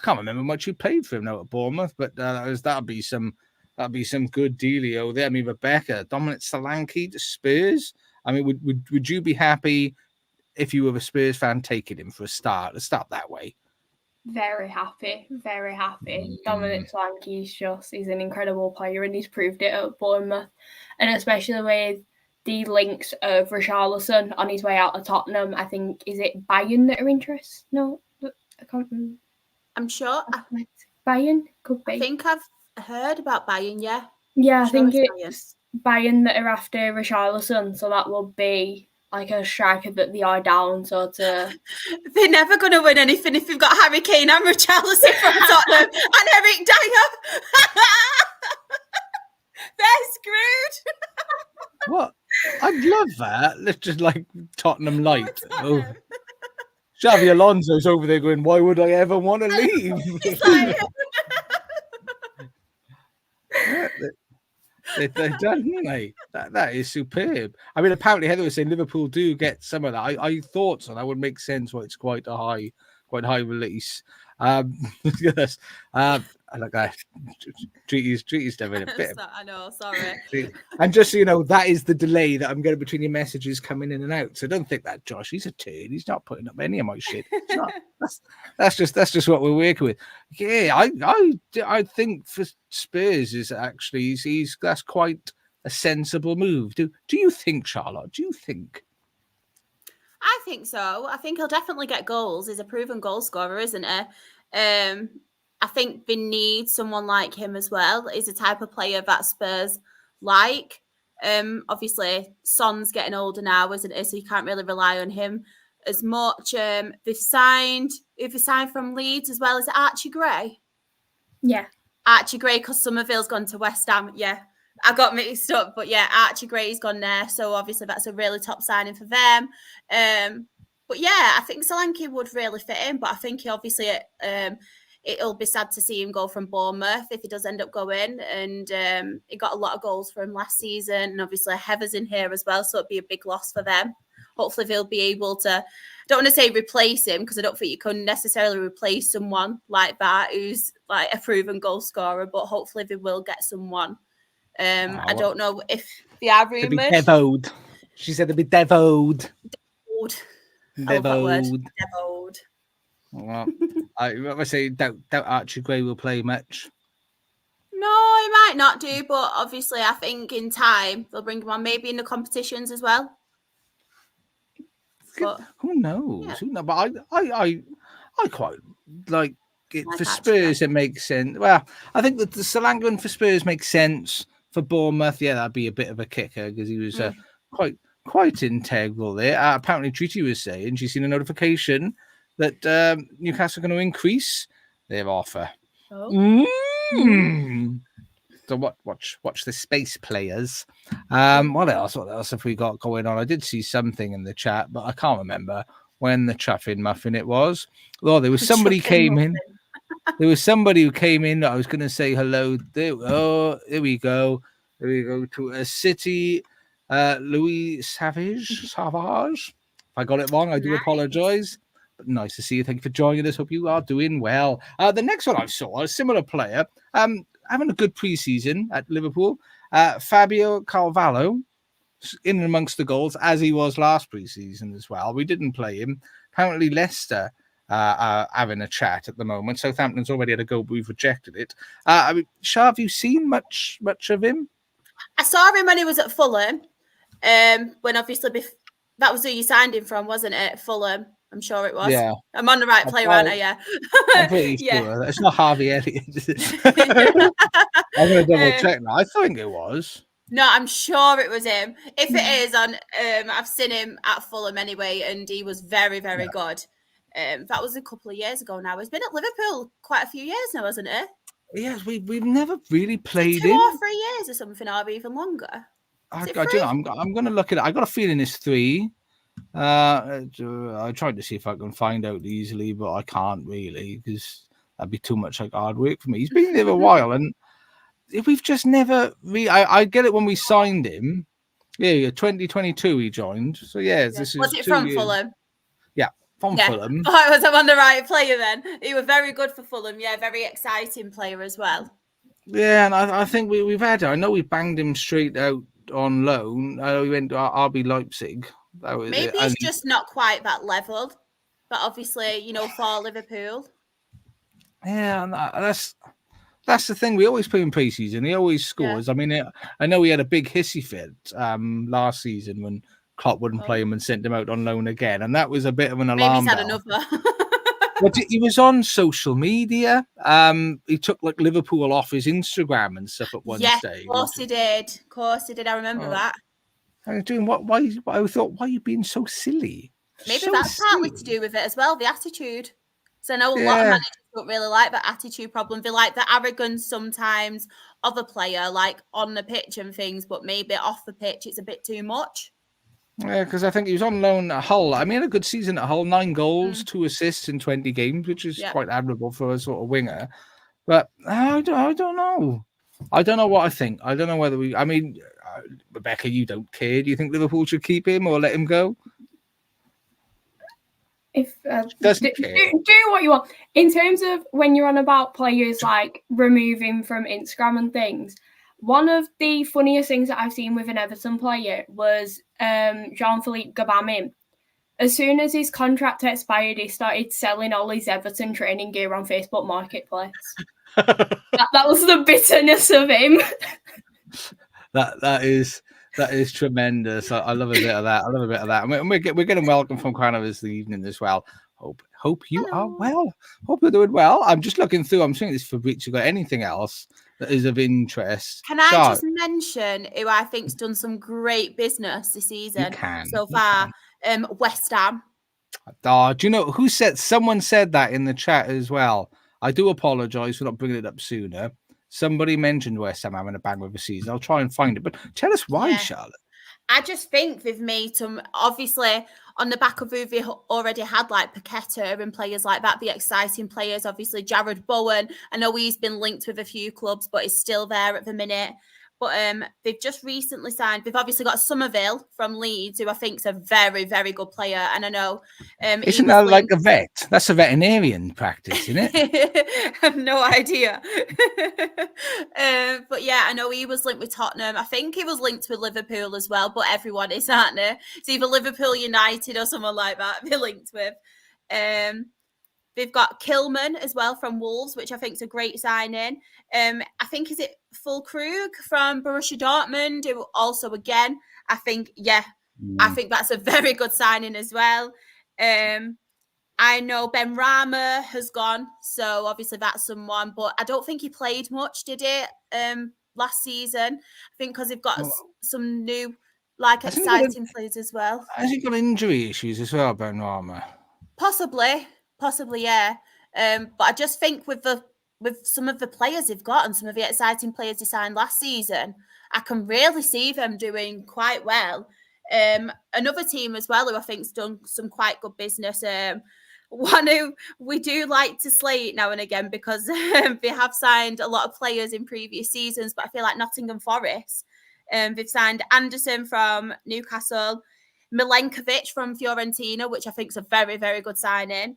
I can't remember much you paid for him now at Bournemouth, but that'd be some good dealio there. I mean, Rebecca, Dominic Solanke to Spurs. I mean, would you be happy if you were a Spurs fan taking him for a start? Let's start that way. Very happy. Dominic Solanke he's an incredible player, and he's proved it at Bournemouth. And especially with the links of Richarlison on his way out of Tottenham, I think, is it Bayern that are interested? No, I can't remember. I'm sure. Bayern? Could be. I think I've heard about Bayern, yeah. Yeah, I think it's Bayern that are after Richarlison, so that will be like a striker that they are down sort of. They're never going to win anything if you've got Harry Kane and Richarlison from Tottenham and Eric Dyer. They're screwed. What? I'd love that. Let's just like Tottenham light. Oh. Xavi Alonso's over there going, why would I ever want to leave? They've done, haven't they? That is superb. I mean, apparently Heather was saying Liverpool do get some of that. I thought so. That would make sense. Why it's quite high release. Yes. I like that. Treaty's doing a bit. I know. Sorry. And just so you know, that is the delay that I'm getting between your messages coming in and out. So don't think that Josh, he's a turd. He's not putting up any of my shit. It's not. That's just what we're working with. Yeah, I think for Spurs is actually that's quite a sensible move. Do you think, Charlotte? Do you think? I think so. I think he'll definitely get goals. He's a proven goal scorer, isn't he? I think they need someone like him as well. He's the type of player that Spurs like. Obviously, Son's getting older now, isn't he? So you can't really rely on him as much. They've signed from Leeds as well. Is it Archie Gray? Yeah. Archie Gray, because Somerville's gone to West Ham. Yeah, I got mixed up. But yeah, Archie Gray's gone there. So obviously that's a really top signing for them. But yeah, I think Solanke would really fit in. But I think it'll be sad to see him go from Bournemouth if he does end up going. And he got a lot of goals for him last season. And obviously Heather's in here as well. So it'd be a big loss for them. Hopefully they'll be able to, I don't want to say replace him, because I don't think you can necessarily replace someone like that who's like a proven goal scorer, but hopefully they will get someone. I don't know if they are rumoured. They'll be devoed. She said they'll be devoed. Devoed. Well, I say doubt Archie Gray will play much. No, he might not do, but obviously I think in time they'll bring him on, maybe in the competitions as well. But who knows? Yeah. Who knows? But I quite like it Like for Archie Spurs. It makes sense. Well, I think that the Solanke for Spurs makes sense. For Bournemouth, yeah, that'd be a bit of a kicker because he was quite integral there. Apparently, Treaty was saying she's seen a notification that Newcastle are going to increase their offer. Oh. So watch the space players. What else have we got going on? I did see something in the chat, but I can't remember when the chuffing muffin it was. Oh, there was somebody came in. There was somebody who came in. I was going to say hello. Here we go. Here we go to a city. Louis Savage. If I got it wrong, I do apologize. But nice to see you. Thank you for joining us. Hope you are doing well. The next one I saw, a similar player, having a good preseason at Liverpool. Fabio Carvalho, in and amongst the goals, as he was last preseason as well. We didn't play him. Apparently, Leicester are having a chat at the moment. Southampton's already had a go, but we've rejected it. Shah, have you seen much of him? I saw him when he was at Fulham. When obviously that was who you signed him from, wasn't it? Fulham. I'm sure it was. Yeah. I'm on the right player, aren't I? Yeah. I'm pretty sure. It's not Harvey Elliott. I'm going to double check now. I think it was. No, I'm sure it was him. If it is, I've seen him at Fulham anyway, and he was very, very good. That was a couple of years ago now. He's been at Liverpool quite a few years now, hasn't he? Yes, we've never really played him. 2 or 3 years or something, or even longer. I don't know. I'm going to look at it. I got a feeling it's 3. I tried to see if I can find out easily, but I can't really because that'd be too much like hard work for me. He's been there a while, and we've just never really. I get it when we signed him. Yeah, 2022 he joined. So this was is it from Fulham? Yeah, from Fulham. Oh, I was on the right player then. He was very good for Fulham. Yeah, very exciting player as well. Yeah, and I think we've had it. I know we banged him straight out on loan. We went to RB Leipzig. Maybe it's just not quite that level, but obviously, for Liverpool. Yeah, and that's the thing. We always play in pre-season. He always scores. Yeah. I mean, I know he had a big hissy fit last season when Klopp wouldn't play him and sent him out on loan again, and that was a bit of an alarm bell. Maybe he's had another. But he was on social media. He took Liverpool off his Instagram and stuff at one stage. Of course he did. I remember that. I was doing what? Why? I thought, why are you being so silly? Maybe that's partly to do with it as well, the attitude. So I know a lot of managers don't really like that attitude problem. They like the arrogance sometimes of a player, like on the pitch and things, but maybe off the pitch it's a bit too much. Yeah, because I think he was on loan at Hull. I mean, he had a good season at Hull, 9 goals, 2 assists in 20 games, which is quite admirable for a sort of winger. But I don't know. I don't know what I think. I don't know whether we. I mean, Rebecca, you don't care. Do you think Liverpool should keep him or let him go? If Doesn't do care. what you want. In terms of when you're on about players like removing from Instagram and things, one of the funniest things that I've seen with an Everton player was Jean-Philippe Gbamin. As soon as his contract expired, he started selling all his Everton training gear on Facebook Marketplace. that was the bitterness of him. That is tremendous. I love a bit of that. And we're getting welcome from Crown this evening as well. Hope you are well. Hope you're doing well. I'm just looking through. I'm seeing this Fabrizio got anything else that is of interest. Can I just mention who I think's done some great business this season so far? West Ham. Do you know who said? Someone said that in the chat as well. I do apologise for not bringing it up sooner. Somebody mentioned West Ham having a bang with the season. I'll try and find it, but tell us why, Charlotte. I just think they've made some, obviously, on the back of who they already had, like Paqueta and players like that, the exciting players, obviously Jared Bowen. I know he's been linked with a few clubs, but he's still there at the minute. But they've just recently signed. They've obviously got Somerville from Leeds, who I think is a very, very good player. And I know isn't that like a vet? That's a veterinarian practice, isn't it? I have no idea. But yeah, I know he was linked with Tottenham. I think he was linked with Liverpool as well. But everyone is, aren't they? It's either Liverpool United or someone like that they're linked with. They've got Kilman as well from Wolves, which I think is a great signing. I think, is it Fulkrug from Borussia Dortmund, who also, again, I think that's a very good signing as well. I know Ben Rama has gone, so obviously that's someone, but I don't think he played much, did he, last season? I think because they've got some new, exciting players as well. Has he got injury issues as well, Ben Rama? Possibly, yeah. But I just think with some of the players they've got and some of the exciting players they signed last season, I can really see them doing quite well. Another team as well who I think's done some quite good business. One who we do like to slate now and again because they have signed a lot of players in previous seasons, but I feel like Nottingham Forest. They've signed Anderson from Newcastle, Milenkovic from Fiorentina, which I think is a very, very good signing.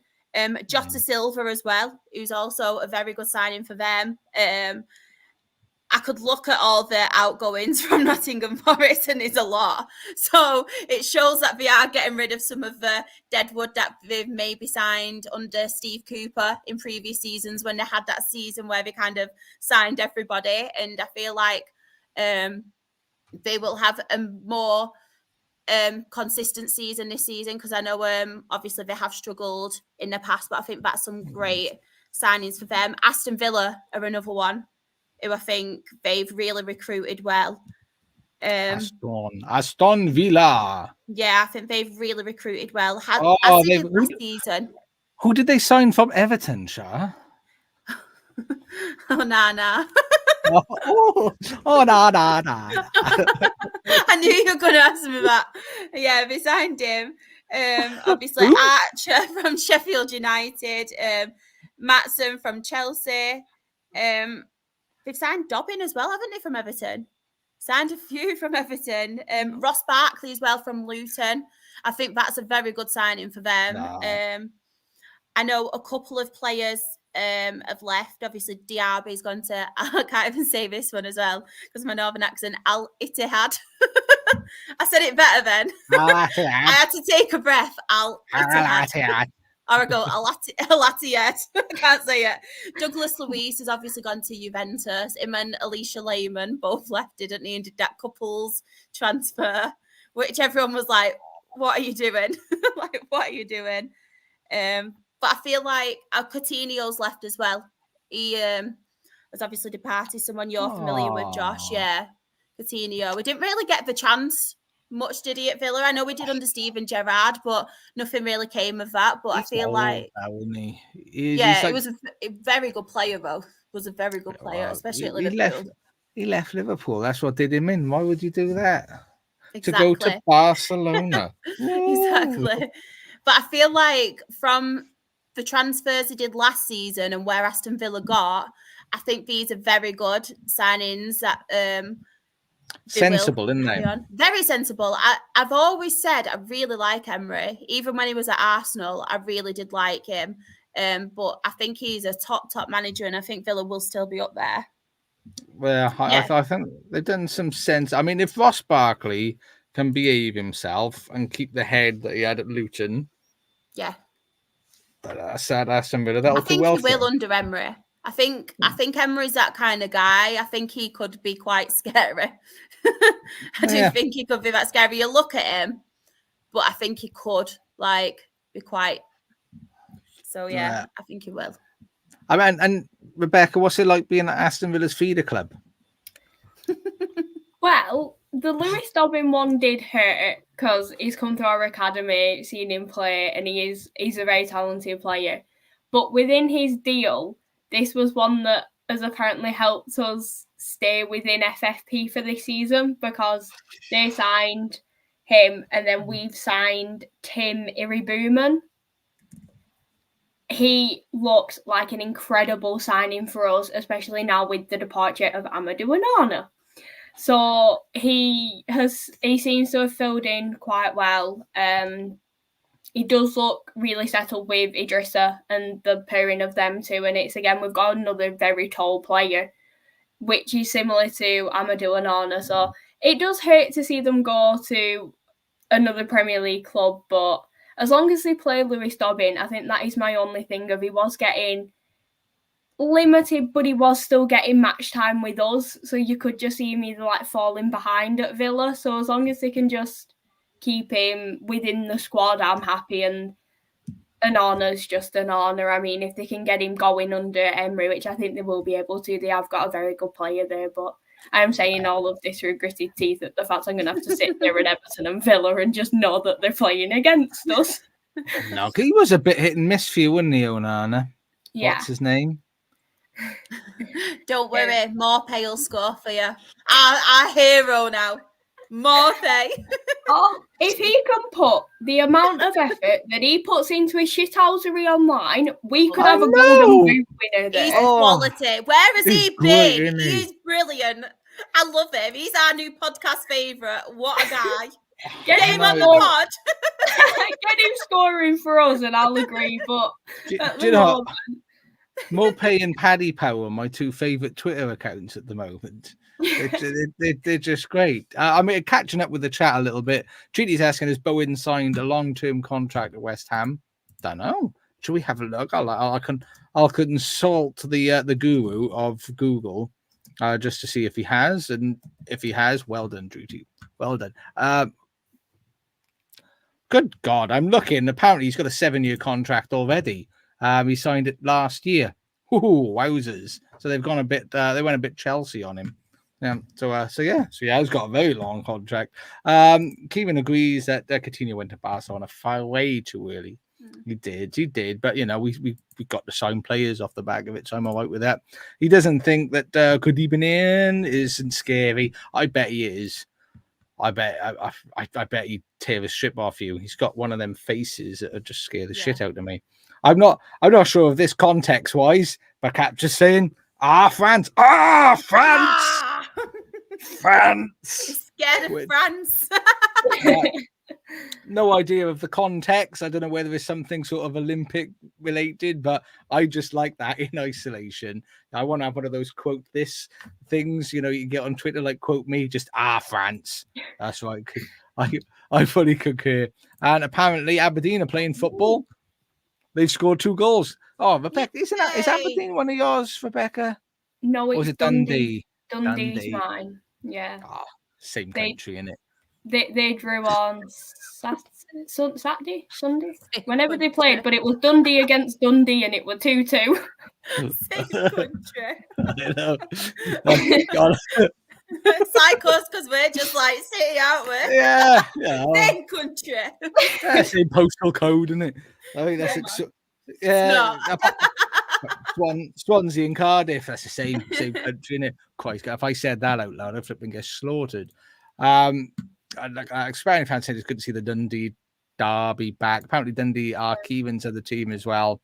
Jota Silva as well, who's also a very good signing for them. I could look at all the outgoings from Nottingham Forest and it's a lot. So it shows that they are getting rid of some of the deadwood that they've maybe signed under Steve Cooper in previous seasons when they had that season where they kind of signed everybody. And I feel like they will have a more consistent season this season because I know obviously they have struggled in the past, but I think that's some great signings for them. Aston Villa are another one who I think they've really recruited well. Aston Villa. Yeah, I think they've really recruited well. Last season. Who did they sign from Everton, Shah? Nah. Nah. I knew you were going to ask me that. Yeah, they signed him. Obviously, Archer from Sheffield United, Maatson from Chelsea. They've signed Dobbin as well, haven't they, from Everton? Signed a few from Everton. Ross Barkley as well from Luton. I think that's a very good signing for them. No. I know a couple of players have left. Obviously, Diaby's gone to, I can't even say this one as well because of my northern accent, Al Ittihad. I said it better then. I had to take a breath. Al Ittihad. Or I go, Alatiyed. I can't say it. Douglas Luiz has obviously gone to Juventus. Him and Alicia Lehman both left, didn't he? And did that couples transfer, which everyone was like, what are you doing? What are you doing? But I feel like Coutinho's left as well. He has obviously departed. Someone you're familiar with, Josh. Yeah, Coutinho. We didn't really get the chance much, did he, at Villa? I know we did under Steven Gerrard, but nothing really came of that. But I feel like... he was a very good player, though. Was a very good player, especially at Liverpool. He left Liverpool. That's what did him in. Why would you do that? Exactly. To go to Barcelona. Exactly. But I feel like from the transfers he did last season and where Aston Villa got, I think these are very good signings that sensible, isn't they? Very sensible. I've always said I really like Emery. Even when he was at Arsenal, I really did like him. But I think he's a top manager, and I think Villa will still be up there. Well, I think they've done some sense. I mean, if Ross Barkley can behave himself and keep the head that he had at Luton, yeah, that's Aston Villa. That'll I think well he will under Emery. I think Emery's that kind of guy. I think he could be quite scary. I do think he could be that scary. You look at him, but I think he could be quite. So I think he will. I mean, and Rebecca, what's it like being at Aston Villa's feeder club? Well, the Lewis Dobbin one did hurt because he's come through our academy, seen him play, and he's a very talented player. But within his deal, this was one that has apparently helped us stay within FFP for this season, because they signed him and then we've signed Tim Iribuman. He looks like an incredible signing for us, especially now with the departure of Amadou Onana. So he seems to have filled in quite well. He does look really settled with Idrissa and the pairing of them two. And it's, again, we've got another very tall player, which is similar to Amadou Onana. So it does hurt to see them go to another Premier League club. But as long as they play Lewis Dobbin, I think that is my only thing. He was getting limited, but he was still getting match time with us. So you could just see him either falling behind at Villa. So as long as they can just keep him within the squad, I'm happy. And Onana's just an honour. I mean, if they can get him going under Emery, which I think they will be able to, they have got a very good player there. But I'm saying all of this through gritted teeth at the fact I'm going to have to sit there at Everton and Villa and just know that they're playing against us. No, he was a bit hit and miss for you, wasn't he, Onana? Yeah. What's his name? Don't worry, more pale score for you. Our hero now. Morphe. If he can put the amount of effort that he puts into his shithousery online, we could have a golden boot winner there. He's quality. Where has he been? He's brilliant. I love him. He's our new podcast favourite. What a guy. Get him on the pod. Get him scoring for us and I'll agree. But do you know what? Morphe and Paddy Power, my two favourite Twitter accounts at the moment. They're just great. I mean, catching up with the chat a little bit. Treaty's asking, has Bowen signed a long-term contract at West Ham? Don't know. Should we have a look? I'll consult the guru of Google just to see if he has, and if he has, well done, Treaty. Well done. Good God, I'm looking. Apparently, he's got a 7-year contract already. He signed it last year. Ooh, wowzers! So they've gone a bit. They went a bit Chelsea on him. So he's got a very long contract. Kevin agrees that Coutinho went to Barcelona far way too early. He did. But we got to sign players off the back of it, so I'm all right with that. He doesn't think that Kudibin isn't scary. I bet he is. I bet he'd tear his strip off you. He's got one of them faces that would just scare the shit out of me. I'm not sure of this context wise, but Cap just saying, France. France. Scared of France. No idea of the context. I don't know whether it's something sort of Olympic related, but I just like that in isolation. I want to have one of those quote this things, you can get on Twitter, like quote me, just France. That's right. I fully concur. And apparently Aberdeen are playing football. They've scored 2 goals. Oh, Rebecca, is Aberdeen one of yours, Rebecca? No, it's Dundee. Dundee's mine. Yeah. Oh, same country, innit? They drew on Sunday, whenever they played, but it was Dundee against Dundee, and it was 2-2. Same country. I know. Psychos, because we're just like city, aren't we? Yeah. Same country. Same postal code, isn't it? I think that's Swansea and Cardiff. That's the same country, innit? Quite. If I said that out loud, I'd flip and get slaughtered. Aspiring fans said it's good to see the Dundee derby back. Apparently, Dundee are key into the team as well.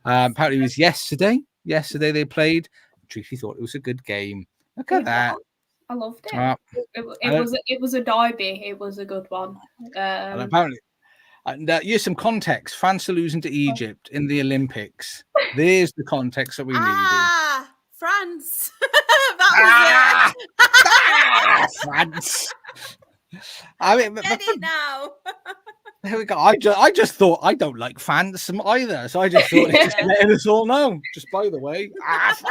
Apparently, it was yesterday. Yesterday they played. Tracy thought it was a good game. Look at that. I loved it. Uh, It was a derby. It was a good one. and apparently, here's some context. France are losing to Egypt in the Olympics. There's the context that we needed. France. That was it. France. I mean, Get it now. There we go. I just thought I don't like France either, so I just thought just letting us all know. Just by the way, France.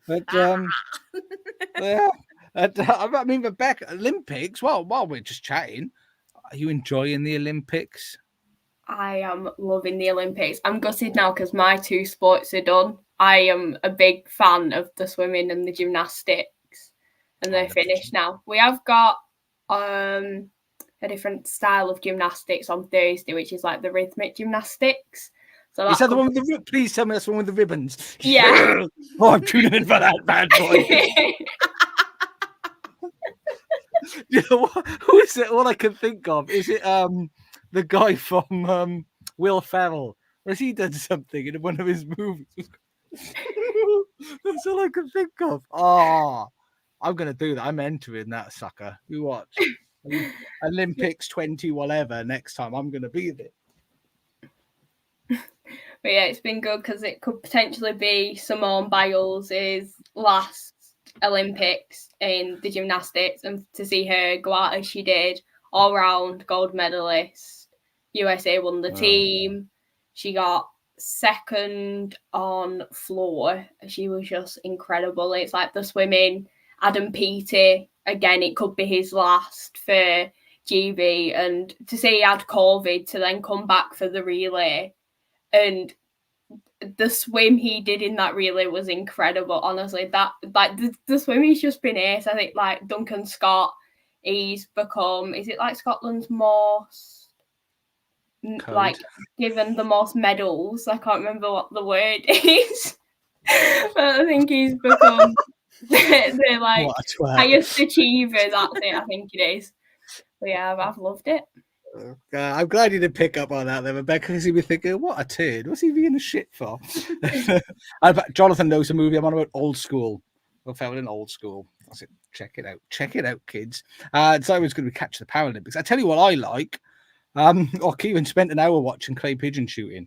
But yeah. I mean, Rebecca, Olympics. Well, while we're just chatting, are you enjoying the Olympics? I am loving the Olympics. I'm gutted now because my 2 sports are done. I am a big fan of the swimming and the gymnastics, and they're finished now. We have got a different style of gymnastics on Thursday, which is like the rhythmic gymnastics. So is that the one with the? Please tell me that's the one with the ribbons. Yeah. Oh, I'm tuning in for that bad boy. You know, who is it? All I can think of is it the guy from Will Ferrell. Has he done something in one of his movies? That's all I can think of. Oh, I'm gonna do that. I'm entering that sucker. You watch. Olympics 20 whatever next time. I'm gonna be there. But yeah, it's been good because it could potentially be Simone Biles' last Olympics in the gymnastics, and to see her go out as she did, all round gold medalist. USA won the team. She got second on floor. She was just incredible. It's like the swimming. Adam Peaty, again, it could be his last for GB, and to say he had COVID to then come back for the relay, and the swim he did in that relay was incredible. Honestly, that like the swimming's just been ace. I think like Duncan Scott, he's become, is it like Scotland's most like given the most medals? I can't remember what the word is, but I think he's become the like highest achiever. That's it. I think it is. But yeah, I've loved it. I'm glad you didn't pick up on that then, Rebecca, because he'd be thinking, what a turd. What's he being a shit for? Jonathan knows the movie I'm on about, Old School. I fell in Old School. I said, check it out. Check it out, kids. So I was going to catch the Paralympics. I tell you what I like. Kieran spent an hour watching clay pigeon shooting.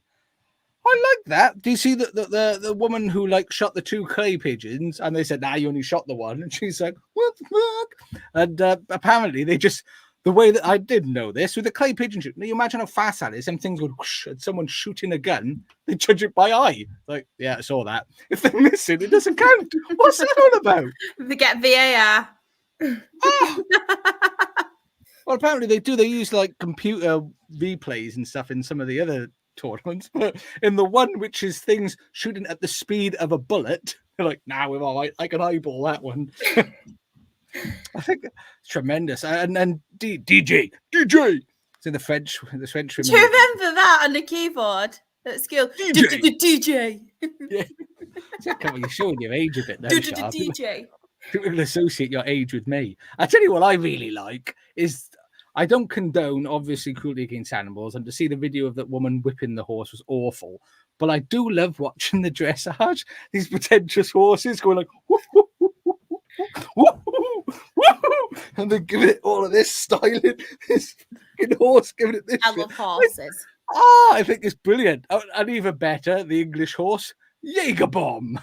I like that. Do you see the woman who like shot the 2 clay pigeons, and they said, nah, you only shot the one, and she's like, what the fuck? And apparently they just, the way that I didn't know this, with the clay pigeon shoot, you imagine how fast that is. Them things would whoosh, and someone shooting a gun, they judge it by eye. Like, yeah, I saw that. If they're missing, it doesn't count. What's that all about? They get VAR. Oh. Well, apparently they do. They use like computer replays and stuff in some of the other tournaments, but in the one which is things shooting at the speed of a bullet, they're like, nah, we're all right. I can eyeball that one. I think it's tremendous. And DJ. So the French. Do you remember that on the keyboard at school? DJ. Yeah. You're showing your age a bit there. DJ. People will associate your age with me. I tell you what I really like is, I don't condone, obviously, cruelty against animals, and to see the video of that woman whipping the horse was awful. But I do love watching the dressage. These pretentious horses going like, whoop, whoop, whoop, whoop, whoop, whoop, whoop, and they're giving it all of this styling. This horse giving it this. I love horses. I think it's brilliant. And even better, the English horse, Jaeger bomb.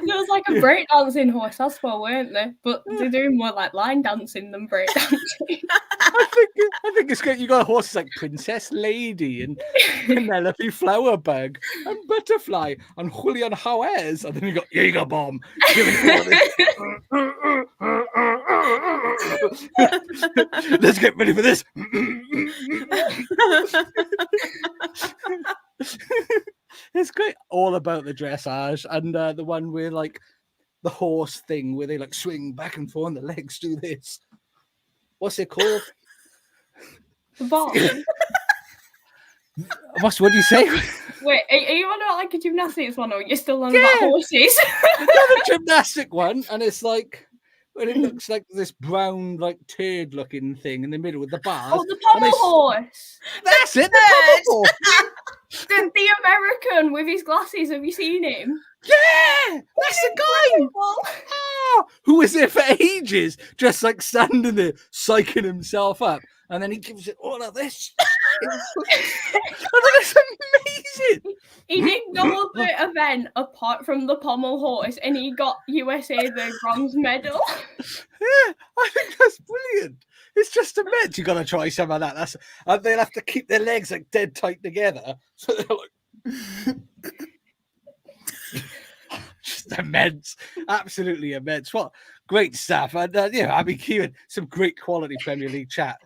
There was like a breakdancing horse, that's what, weren't they? But they're doing more like line dancing than breakdancing. I think it's great. You got horses like Princess Lady and Penelope Flowerbug and Butterfly and Julian Howes, and then you got Jaeger bomb. Let's get ready for this. It's great, all about the dressage, and the one where like the horse thing where they like swing back and forth and the legs do this. What's it called? The ball. What do you say? Wait, are you on about like a gymnastics one, or you're still on about horses? Another gymnastic one, and it's like, when it looks like this brown, like turd looking thing in the middle with the bars. Oh, the pommel horse. That's it, the pommel horse. The American with his glasses, have you seen him? Yeah, that's the guy. Oh, who was there for ages, just like standing there, psyching himself up, and then he gives it all of this. That's amazing. He did no other event apart from the pommel horse, and he got USA the bronze medal. Yeah, I think that's brilliant. It's just immense. You got to try some of that. That's they'll have to keep their legs like dead tight together. So they're like just immense, absolutely immense. What great stuff! And yeah, I mean, Kieran, some great quality Premier League chat.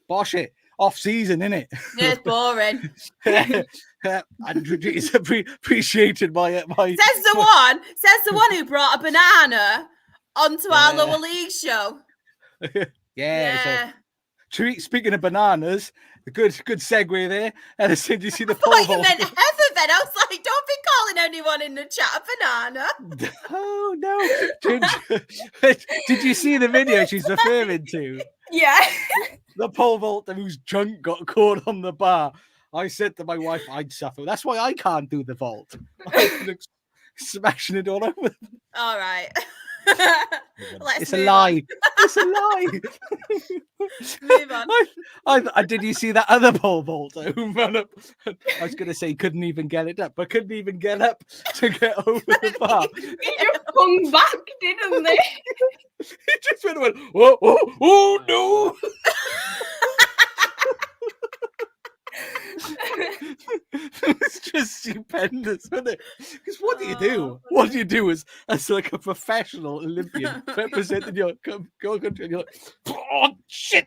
Bosh it. Off season, innit? Yeah, it's boring. Andrew is appreciated by Says the one who brought a banana onto our lower league show. Yeah. So, speaking of bananas, a good segue there. Did you see the poll? I thought you meant Heather then. I was like, don't be calling anyone in the chat a banana. Oh no! Did you see the video she's referring to? Yeah. The pole vaulter whose junk got caught on the bar. I said to my wife, I'd suffer. That's why I can't do the vault. I'm smashing it all over. All right. It's a lie. It's a lie. Move on. Did you see that other pole vaulter who ran up? I was going to say couldn't even get it up, but couldn't even get up to get over the bar. He just hung back, didn't they? He just went, oh no. It's just stupendous, isn't it? Because what do you do? What do you do as like a professional Olympian representing your country? And you're like, oh shit!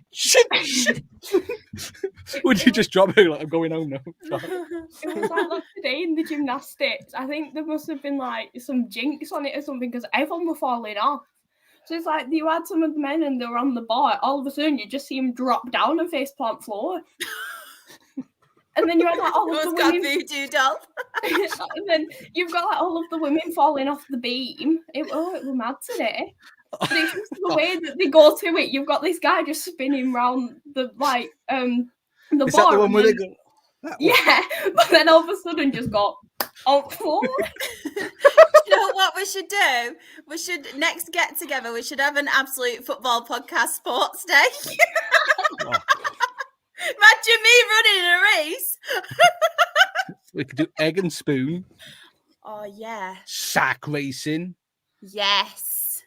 Would you just drop it like, I'm going home now? It was like today in the gymnastics. I think there must have been like some jinx on it or something because everyone were falling off. So it's like you had some of the men and they were on the bar. All of a sudden, you just see them drop down and face plant floor. And then you had like all of the women. Voodoo doll. And then you've got like all of the women falling off the beam. It was mad today. But it's just the way that they go to it. You've got this guy just spinning round the the Is bar. that the one where they go? Yeah, but then all of a sudden just got on the floor. You know what we should do? We should next get together. We should have an absolute football podcast sports day. Oh. Imagine me running a race. We could do egg and spoon. Oh yeah. Sack racing. Yes.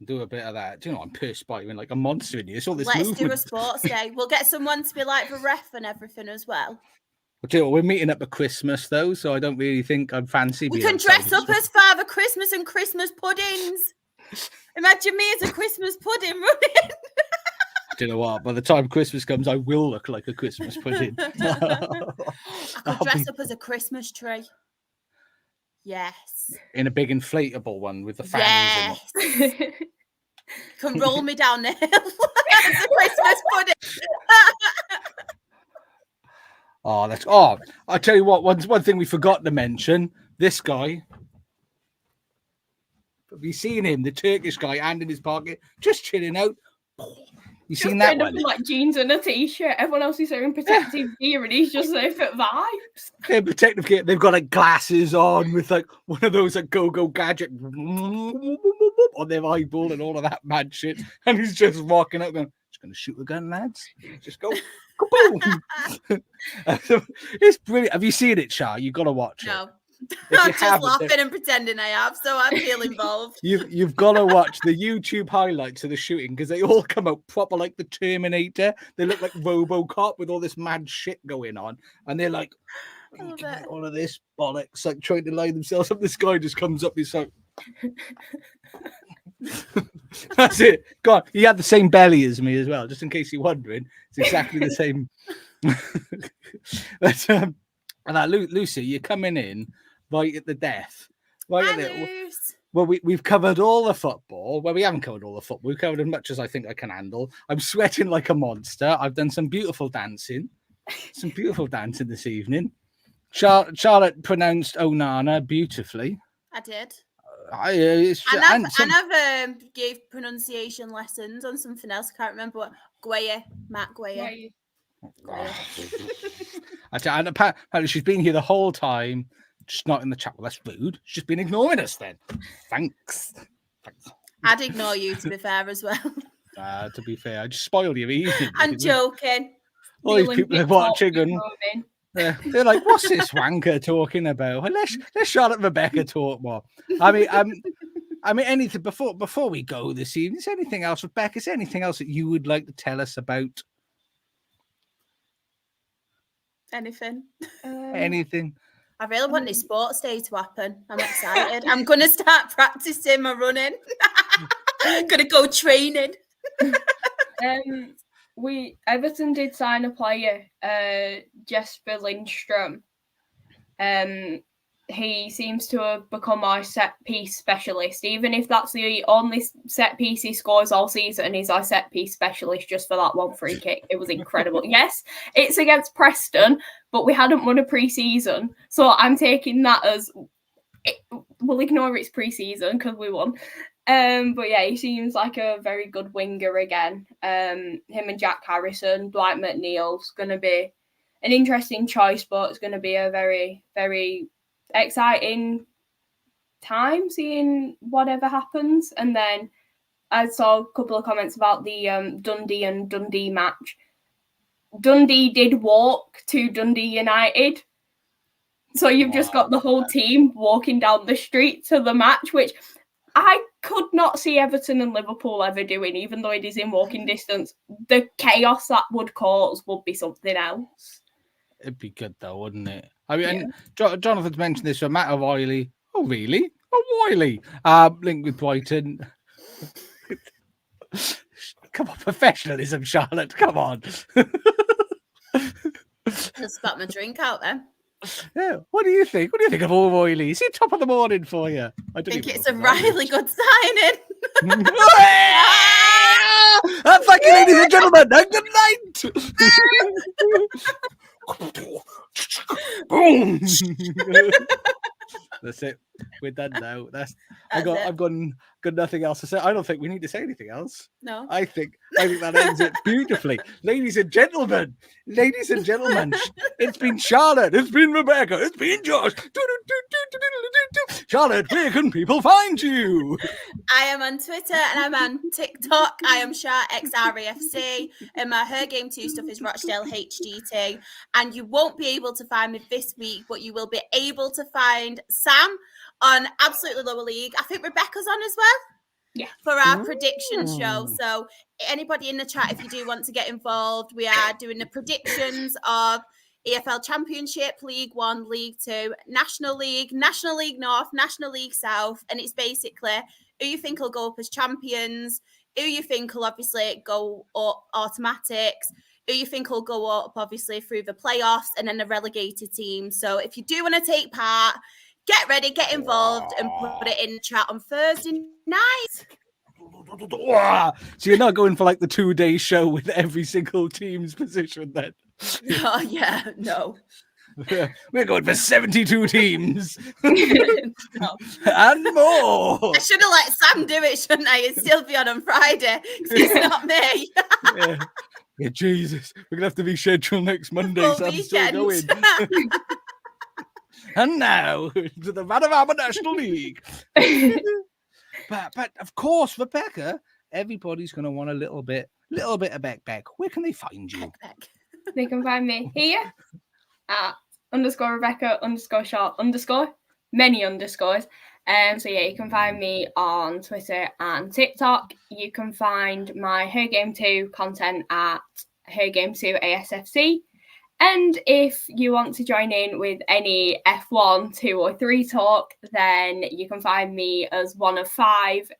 Do a bit of that. Do you know I'm perspiring like a monster in here? It's all this Let's movement. do a sports day. We'll get someone to be like the ref and everything as well. We're meeting up at Christmas though, so I don't really think I'd fancy. We can dress up as Father Christmas and Christmas puddings. Imagine me as a Christmas pudding running. Do you know what? By the time Christmas comes, I will look like a Christmas pudding. I could dress up as a Christmas tree. Yes. In a big inflatable one with the fans in it. Yes. Can roll me down the hill as a Christmas pudding. I tell you what, one thing we forgot to mention, this guy. Have you seen him? The Turkish guy, hand in his pocket, just chilling out. You seen that one? Like jeans and a t-shirt. Everyone else is wearing protective gear, and he's just there for vibes. Yeah, protective gear. They've got like glasses on with like one of those like go-go gadget on their eyeball and all of that mad shit. And he's just walking up going, "Just gonna shoot the gun, lads. Just go." It's brilliant. Have you seen it, Shah? You've got to watch it. No. I'm just laughing and pretending I have, so I feel involved. You've got to watch the YouTube highlights of the shooting because they all come out proper like the Terminator. They look like RoboCop with all this mad shit going on, and they're like, all of this bollocks, like trying to line themselves up. This guy just comes up, he's like, that's it. God, he had the same belly as me as well, just in case you're wondering. It's exactly the same. But, and Lucy, you're coming in right at the death. Right at it. Well, we've covered all the football. Well, we haven't covered all the football. We've covered as much as I think I can handle. I'm sweating like a monster. I've done some beautiful dancing. This evening. Charlotte pronounced Onana beautifully. I did. I've gave pronunciation lessons on something else. I can't remember what. Matt Gueye. And apparently she's been here the whole time, just not in the chat. Well, that's rude. She's just been ignoring us then. Thanks. I'd ignore you, to be fair, as well. To be fair, I just spoiled your evening. I'm joking. All these people are watching and they're like, "What's this wanker talking about?" Well, let's Charlotte and Rebecca talk more. I mean, anything before we go this evening. Is there anything else, Rebecca? Is there anything else that you would like to tell us about? Anything? Anything? I really want this sports day to happen. I'm excited. I'm going to start practicing my running. I'm going to go training. Everton did sign a player, Jesper Lindstrom. He seems to have become our set-piece specialist. Even if that's the only set-piece he scores all season, he's our set-piece specialist just for that one free kick. It was incredible. Yes, it's against Preston, but we hadn't won a pre-season. So I'm taking that as... we'll ignore it's pre-season because we won. But yeah, he seems like a very good winger again. Him and Jack Harrison, Dwight McNeil's going to be an interesting choice, but it's going to be a very, very exciting time seeing whatever happens. And then I saw a couple of comments about the Dundee and Dundee match. Dundee did walk to Dundee United. So you've just got the whole team walking down the street to the match, which I could not see Everton and Liverpool ever doing, even though it is in walking distance. The chaos that would cause would be something else. It'd be good though, wouldn't it? I mean, and Jonathan's mentioned this. So Matt O'Reilly. Oh, really? O'Reilly. Linked with Brighton. Come on, professionalism, Charlotte. Come on. I'll spat my drink out then. Yeah. What do you think? What do you think of O'Reilly? Is he top of the morning for you? I think it's a really good signing. Thank you, ladies and gentlemen. And good night. Boom. That's it. We're done now. I've got nothing else to say. I don't think we need to say anything else. No. I think that ends it beautifully. Ladies and gentlemen, it's been Charlotte, it's been Rebecca, it's been Josh. Charlotte, where can people find you? I am on Twitter and I'm on TikTok. I am XRAFC, and my Her Game 2 stuff is Rochdale HGT. And you won't be able to find me this week, but you will be able to find Sam on Absolutely Lower League. I think Rebecca's on as well. Yeah. For our prediction show. So anybody in the chat, if you do want to get involved, we are doing the predictions of EFL Championship, League One, League Two, National League North, National League South. And it's basically who you think will go up as champions, who you think will obviously go up automatics, who you think will go up obviously through the playoffs, and then the relegated team. So if you do want to take part, get ready, get involved, and put it in the chat on Thursday night. So you're not going for like the 2-day show with every single team's position then? Oh, yeah, no. We're going for 72 teams. No. And more. I should have let Sam do it, shouldn't I? It'd still be on Friday. It's not me. Yeah, Jesus. We're going to have to be scheduled next Monday, so I'm still going. And now to the Vanarama National League. but of course, Rebecca, everybody's going to want a little bit of Beck. Where can they find you? Beck. They can find me here at _Rebecca_Short_, many underscores. So yeah, you can find me on Twitter and TikTok. You can find my Her Game 2 content at Her Game 2 ASFC. And if you want to join in with any F1, 2 or 3 talk, then you can find me as one of 5,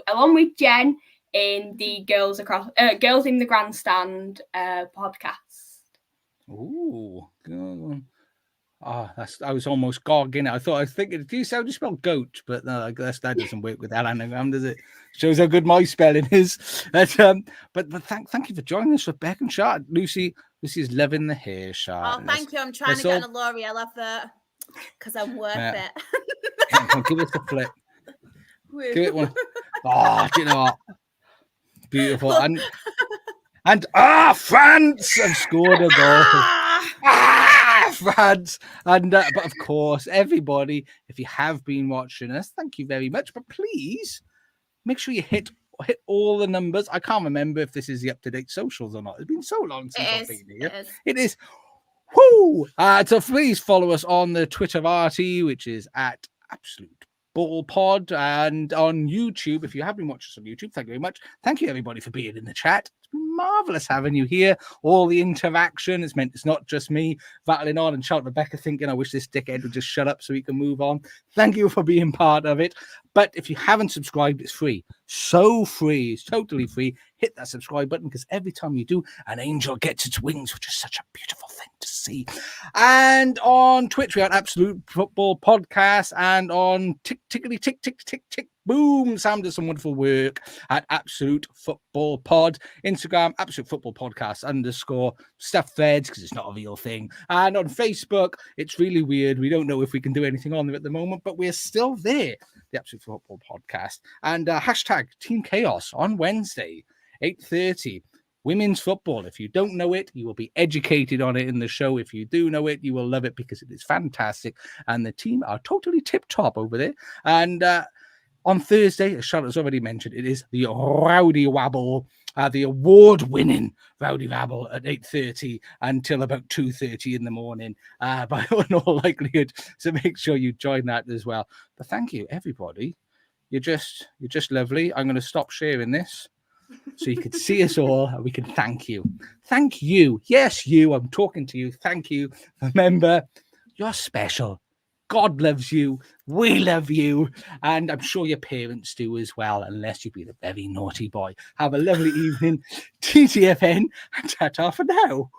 along with Jen, in the Girls in the Grandstand podcast. Ooh. I was almost gogging it. I was thinking, do you spell goat? But no, I guess that doesn't work with that anagram, does it? Shows how good my spelling is. But thank you for joining us, Rebecca and Charlotte. Lucy's loving the hair, Charlotte. Oh, thank you. I'm trying to get on a L'Oreal advert because I'm worth it. On, give us a flip. Give it one. Oh, do you know what? Beautiful. And France have scored a goal. enough rants. And but of course, everybody, if you have been watching us, thank you very much. But please make sure you hit all the numbers. I can't remember if this is the up-to-date socials or not. It's been so long since I've been here. It is. Whoo! So please follow us on the Twitter RT, which is at Absolute Ball Pod, and on YouTube. If you have been watching us on YouTube, thank you very much. Thank you everybody for being in the chat. It's been marvelous having you here. All the interaction. It's not just me rattling on and shouting Rebecca thinking I wish this dickhead would just shut up so we can move on. Thank you for being part of it. But if you haven't subscribed, it's free. So free. It's totally free. Hit that subscribe button, because every time you do, an angel gets its wings, which is such a beautiful thing to see. And on Twitch, we are Absolute Football Podcast, and on tickety tick tick tick tick boom, Sam does some wonderful work at Absolute Football Pod. Instagram, Absolute Football Podcast _ stuff threads, because it's not a real thing. And on Facebook, it's really weird. We don't know if we can do anything on there at the moment, but we're still there. The Absolute Football Podcast. And hashtag Team Chaos on Wednesday, 8:30. Women's football. If you don't know it, you will be educated on it in the show. If you do know it, you will love it, because it is fantastic. And the team are totally tip-top over there. And on Thursday, as Charlotte's already mentioned, it is the Rowdy Wabble, the award-winning Rowdy Wabble at 8:30 until about 2:30 in the morning, by all likelihood. So make sure you join that as well. But thank you, everybody. You're just lovely. I'm going to stop sharing this so you can see us all and we can thank you. Thank you. Yes, you. I'm talking to you. Thank you. Remember, you're special. God loves you. We love you. And I'm sure your parents do as well, unless you've been a very naughty boy. Have a lovely evening. TTFN and ta-ta for now.